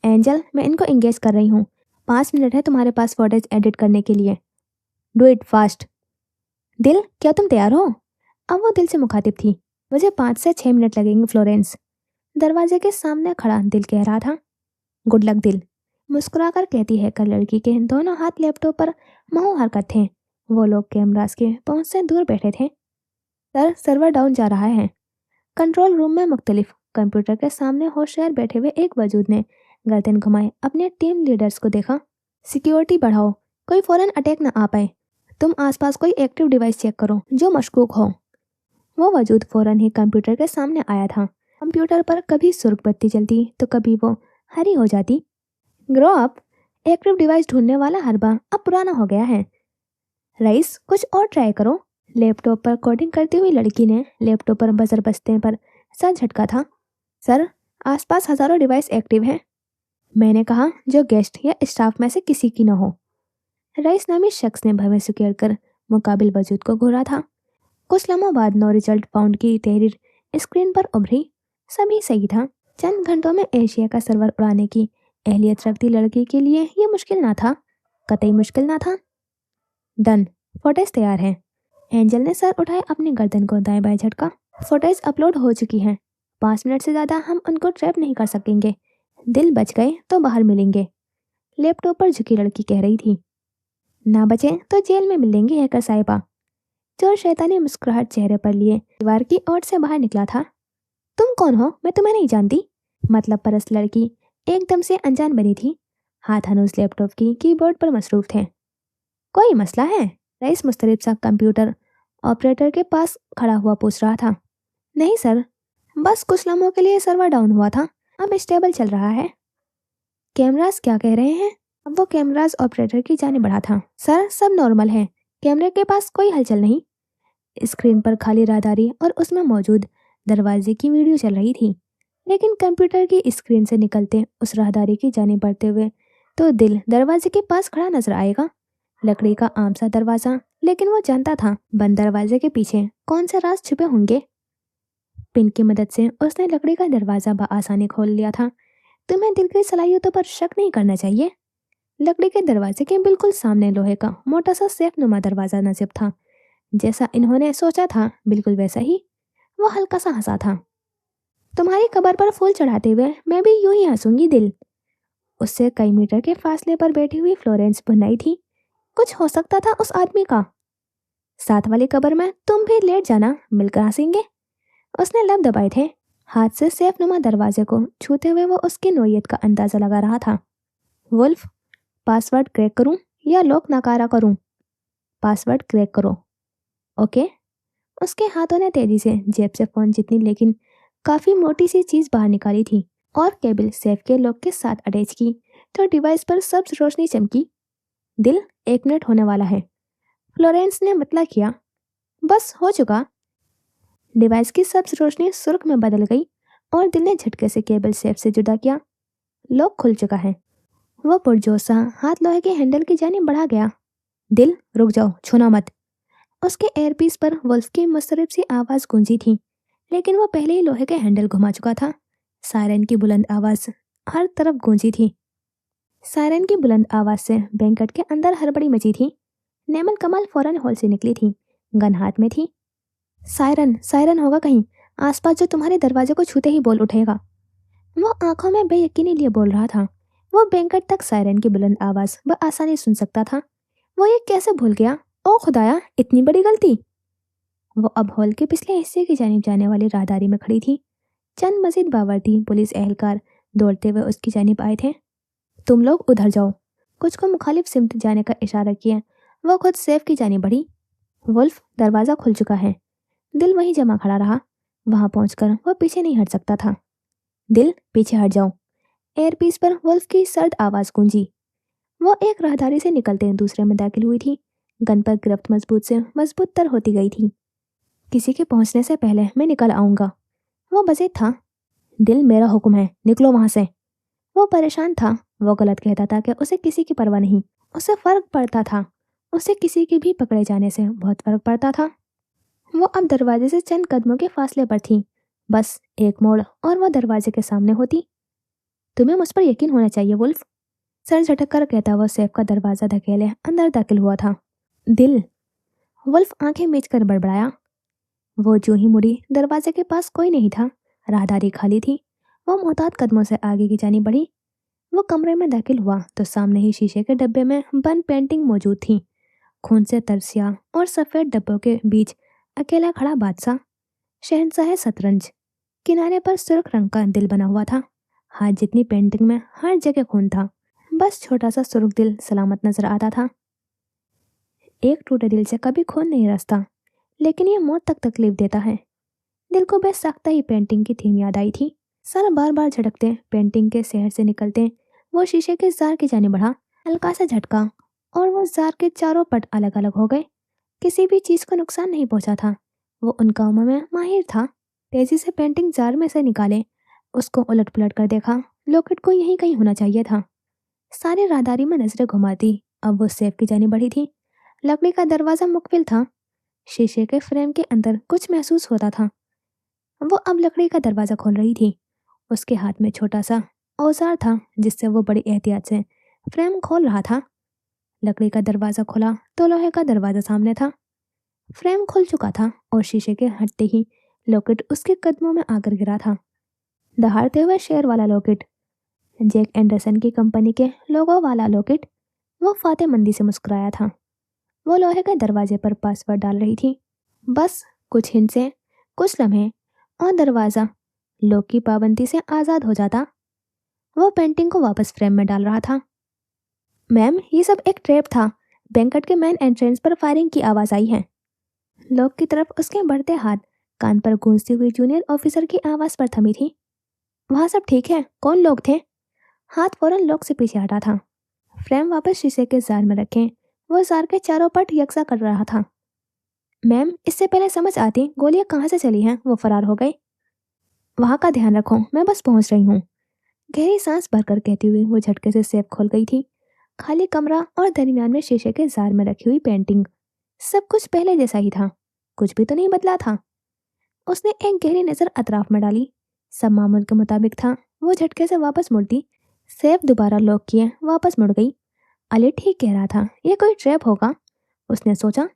A: एंजल, मैं इनको एंगेज कर रही हूँ। 5 मिनट है तुम्हारे पास फुटेज एडिट करने के लिए। Do it fast. दिल, क्या तुम तैयार हो? अब वो दिल से मुखातिब थी। मुझे 5 से 6 मिनट लगेंगे फ्लोरेंस। दरवाजे के सामने खड़ा दिल कह रहा था। गुड लक दिल, मुस्कुराकर कहती है कर लड़की के दोनों हाथ लैपटॉप पर महू हरकत थे। वो लोग कैमरास के पहुंच से दूर बैठे थे। सर, सर्वर डाउन जा रहा है। कंट्रोल रूम में मुख्तलिफ कंप्यूटर के सामने होशियार बैठे हुए एक वजूद ने गर्दन घुमाए अपने टीम लीडर्स को देखा। सिक्योरिटी बढ़ाओ, कोई फौरन अटैक न आ पाए। तुम आसपास कोई एक्टिव डिवाइस चेक करो जो मशकूक हो। वो वजूद फौरन ही कंप्यूटर के सामने आया था। कंप्यूटर पर कभी सुर्ख बत्ती जलती तो कभी वो हरी हो जाती। ग्रो अप, एक्टिव डिवाइस ढूंढने वाला हरबा अब पुराना हो गया है। रईस, कुछ और ट्राई करो। लैपटॉप पर कोडिंग करती हुई लड़की ने लैपटॉप पर बजर बजने पर सर झटका था। सर, आसपास हजारों डिवाइस एक्टिव हैं। मैंने कहा जो गेस्ट या स्टाफ में से किसी की न हो। रईस नामी शख्स ने भवें सुकेड़ कर मुकाबिल वजूद को घूरा था। कुछ लम्हों बाद नो रिजल्ट फाउंड की तहरीर स्क्रीन पर उभरी। सभी सही था। चंद घंटों में एशिया का सर्वर उड़ाने की एहलियत रखती लड़की के लिए यह मुश्किल ना था, कतई मुश्किल ना था। डन, फुटेज तैयार है। एंजल ने सर उठाए अपनी गर्दन को दाएं बाएं झटका। फुटेज अपलोड हो चुकी है। 5 मिनट से ज्यादा हम उनको ट्रैप नहीं कर सकेंगे। दिल बच गए तो बाहर मिलेंगे। लैपटॉप पर झुकी लड़की कह रही थी। ना बचे तो जेल में मिलेंगे हैकर साहिबा। चोर शैतानी मुस्कुराहट चेहरे पर लिए दीवार की ओर से बाहर निकला था। तुम कौन हो? मैं तुम्हें नहीं जानती। मतलब परस्त लड़की एकदम से अनजान बनी थी। हाथ हनूस लैपटॉप की कीबोर्ड पर मसरूफ थे। कोई मसला है? रईस मुस्तरिब सा कंप्यूटर ऑपरेटर के पास खड़ा हुआ पूछ रहा था। नहीं सर, बस कुछ लम्हों के लिए सर्वर डाउन हुआ था, अब स्टेबल चल रहा है। कैमरास क्या कह रहे हैं? अब वो कैमरास ऑपरेटर की जानिब बढ़ा था। सर, सब नॉर्मल है, कैमरे के पास कोई हलचल नहीं। स्क्रीन पर खाली राहदारी और उसमें मौजूद दरवाजे की वीडियो चल रही थी, लेकिन कंप्यूटर की स्क्रीन से निकलते उस राहदारी की जानिब बढ़ते हुए तो दिल दरवाजे के पास खड़ा नजर आएगा। लकड़ी का आम सा दरवाजा, लेकिन वो जानता था बंद दरवाजे के पीछे कौन से राज छुपे होंगे। पिन की मदद से उसने लकड़ी का दरवाजा बआसानी खोल लिया था। तुम्हें दिल की सलाहियतों पर शक नहीं करना चाहिए। लकड़ी के दरवाजे के बिल्कुल सामने लोहे का मोटा सा सेफ नुमा दरवाजा नसीब था। जैसा इन्होंने सोचा था बिल्कुल वैसा ही। वो हल्का सा हंसा था। तुम्हारी कब्र पर फूल चढ़ाते हुए मैं भी यूं ही हंसूंगी दिल। उससे कई मीटर के फासले पर बैठी हुई फ्लोरेंस बुनाई थी। कुछ हो सकता था उस आदमी का। साथ वाली कब्र में तुम भी लेट जाना, मिलकर हंसेंगे। उसने लब दबाए थे। हाथ से सेफ नुमा दरवाजे को छूते हुए वो उसकी नोयत का अंदाजा लगा रहा था। वुल्फ, पासवर्ड क्रैक करूं या लॉक नकारा करूं? पासवर्ड क्रैक करो। ओके। उसके हाथों ने तेजी से जेब से फोन जितनी लेकिन काफी मोटी सी चीज बाहर निकाली थी और केबल सेफ के लॉक के साथ अटैच की तो डिवाइस पर सब्ज रोशनी चमकी। दिल, 1 मिनट होने वाला है। फ्लोरेंस ने मतला किया। बस हो चुका। डिवाइस की सब्ज रोशनी सुर्ख में बदल गई और दिल ने झटके से केबल सेफ से जुदा किया। लॉक खुल चुका है। वो पुरजोसा हाथ लोहे के हैंडल की जानिब बढ़ा गया। दिल, रुक जाओ, छूना मत। उसके एयरपीस पर वुल्फ की मुस्तरब सी आवाज गूंजी थी, लेकिन वो पहले ही लोहे के हैंडल घुमा चुका था। सायरन की बुलंद आवाज हर तरफ गूंजी थी। सायरन की बुलंद आवाज से बैंकट के अंदर हड़बड़ी मची थी। नेमल कमाल फौरन हॉल से निकली थी, गन हाथ में थी। सायरन, सायरन होगा कहीं आसपास जो तुम्हारे दरवाजे को छूते ही बोल उठेगा। वो आंखों में बेयकीनी लिए बोल रहा था। वो बैंकट तक सायरन की बुलंद आवाज बआसानी सुन सकता था। वो ये कैसे भूल गया? ओ खुदाया, इतनी बड़ी गलती। वो अब हॉल के पिछले हिस्से की जानिब जाने वाली राहदारी में खड़ी थी। चंद मजीद बावर्दी पुलिस एहलकार दौड़ते हुए उसकी जानिब आए थे। तुम लोग उधर जाओ। कुछ को मुखालिफ सिमत जाने का इशारा किया। वो खुद सेफ की जानिब बढ़ी। वुल्फ, दरवाजा खुल चुका है। दिल वहीं जमा खड़ा रहा। वहां पहुंचकर वो पीछे नहीं हट सकता था। दिल, पीछे हट जाओ। एयरपीस पर वुल्फ की सर्द आवाज गूंजी। वो एक राहदारी से निकलते दूसरे में दाखिल हुई थी। गन पर गिरफ्त मजबूत से मजबूत तर होती गई थी। किसी के पहुंचने से पहले मैं निकल आऊंगा। वो बजे था। दिल, मेरा हुक्म है, निकलो वहां से। वो परेशान था। वो गलत कहता था कि उसे किसी की परवाह नहीं। उसे फर्क पड़ता था। उसे किसी के भी पकड़े जाने से बहुत फर्क पड़ता था। वो अब दरवाजे से चंद कदमों के फासले पर थी। बस एक मोड़ और वो दरवाजे के सामने होती। तुम्हें मुझ पर यकीन होना चाहिए वुल्फ। सर झटक कर कहता हुआ सेफ का दरवाजा धकेले अंदर दाखिल हुआ था। दिल, वुल्फ आंखें मीच कर बड़बड़ाया। वो जो ही मुड़ी दरवाजे के पास कोई नहीं था। राहदारी खाली थी। वो मोहतात कदमों से आगे की जानी बढ़ी। वो कमरे में दाखिल हुआ तो सामने ही शीशे के डब्बे में बंद पेंटिंग मौजूद थी। खून से तरसिया और सफेद डब्बों के बीच अकेला खड़ा बादशाह, शहंशाह शतरंज। किनारे पर सुर्ख रंग का दिल बना हुआ था। हाथ जितनी पेंटिंग में हर जगह खून था। बस छोटा सा सुर्ख दिल सलामत नजर आता था। एक टूटे दिल से कभी खून नहीं रसता, लेकिन ये मौत तक तकलीफ देता है। दिल को बेसाख्ता ही पेंटिंग की थीम याद आई थी। सर बार बार झटकते पेंटिंग के शहर से निकलते वो शीशे के जार की जाने बढ़ा। हल्का सा झटका और वो जार के चारों पट अलग अलग हो गए। किसी भी चीज को नुकसान नहीं पहुंचा था। वो उन कामों में माहिर था। तेजी से पेंटिंग जार में से निकाले, उसको उलट पुलट कर देखा। लॉकेट को यहीं कहीं होना चाहिए था। सारी राहदारी में नजरें घुमाती अब वो सेफ की जानी बढ़ी थी। लकड़ी का दरवाजा मुकफिल था। शीशे के फ्रेम के अंदर कुछ महसूस होता था। वो अब लकड़ी का दरवाजा खोल रही थी। उसके हाथ में छोटा सा औजार था जिससे वो बड़ी एहतियात से फ्रेम खोल रहा था। लकड़ी का दरवाजा खुला तो लोहे का दरवाजा सामने था। फ्रेम खुल चुका था और शीशे के हटते ही लॉकेट उसके कदमों में आकर गिरा था। दहाड़ते हुए शेर वाला लॉकेट, जैक एंडरसन की कंपनी के लोगो वाला लॉकेट। वो फातेमंदी से मुस्कुराया था। वो लोहे के दरवाजे पर पासवर्ड डाल रही थी। बस कुछ हिंसे, कुछ लम्हे, और दरवाजा लॉक की पाबंदी से आज़ाद हो जाता। वो पेंटिंग को वापस फ्रेम में डाल रहा था। मैम, ये सब एक ट्रैप था। बैंकट के मेन एंट्रेंस पर फायरिंग की आवाज़ आई है। लॉक की तरफ उसके बढ़ते हाथ कान पर गूंजती हुई जूनियर ऑफिसर की आवाज़ पर थमी थी। वहाँ सब ठीक है? कौन लोग थे? हाथ फौरन लॉक से पीछे हटा था। फ्रेम वापस शीशे के जार में रखें। वो जार के चारों पट यकसा कर रहा था। मैम, इससे पहले समझ आती गोलियां कहाँ से चली हैं, वो फरार हो गए। वहाँ का ध्यान रखो, मैं बस पहुँच रही हूँ। गहरी सांस भरकर कहती हुई वो झटके से सेफ खोल गई थी। खाली कमरा और दरमियान में शीशे के जार में रखी हुई पेंटिंग। सब कुछ पहले जैसा ही था। कुछ भी तो नहीं बदला था। उसने एक गहरी नजर अतराफ में डाली। सब मामूल के मुताबिक था। वो झटके से वापस मुड़ती, सेफ दोबारा लॉक किए वापस मुड़ गई। अली ठीक कह रहा था, ये कोई ट्रैप होगा, उसने सोचा।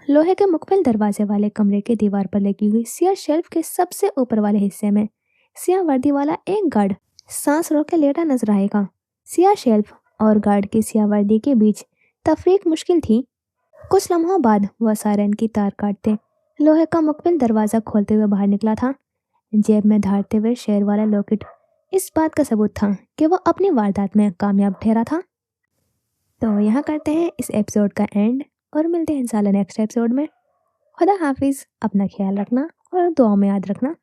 A: लोहे के मुकबिल दरवाजे वाले कमरे के दीवार पर लगी हुई सिया शेल्फ के सबसे ऊपर वाले हिस्से में सिया वर्दी वाला एक गार्ड सांस रोक के लेटा नजर आएगा। सिया शेल्फ और गार्ड की सिया वर्दी के बीच तफरीक मुश्किल थी। कुछ लम्हों बाद वह सायरन की तार काटते लोहे का मुकबिल दरवाजा खोलते हुए बाहर निकला था। जेब में धारते हुए शेर वाला लॉकेट इस बात का सबूत था कि वह अपनी वारदात में कामयाब ठहरा था। तो यहाँ करते हैं इस एपिसोड का एंड और मिलते हैं इंशाल्लाह नेक्स्ट एपिसोड में। खुदा हाफिज़, अपना ख्याल रखना और दुआ में याद रखना।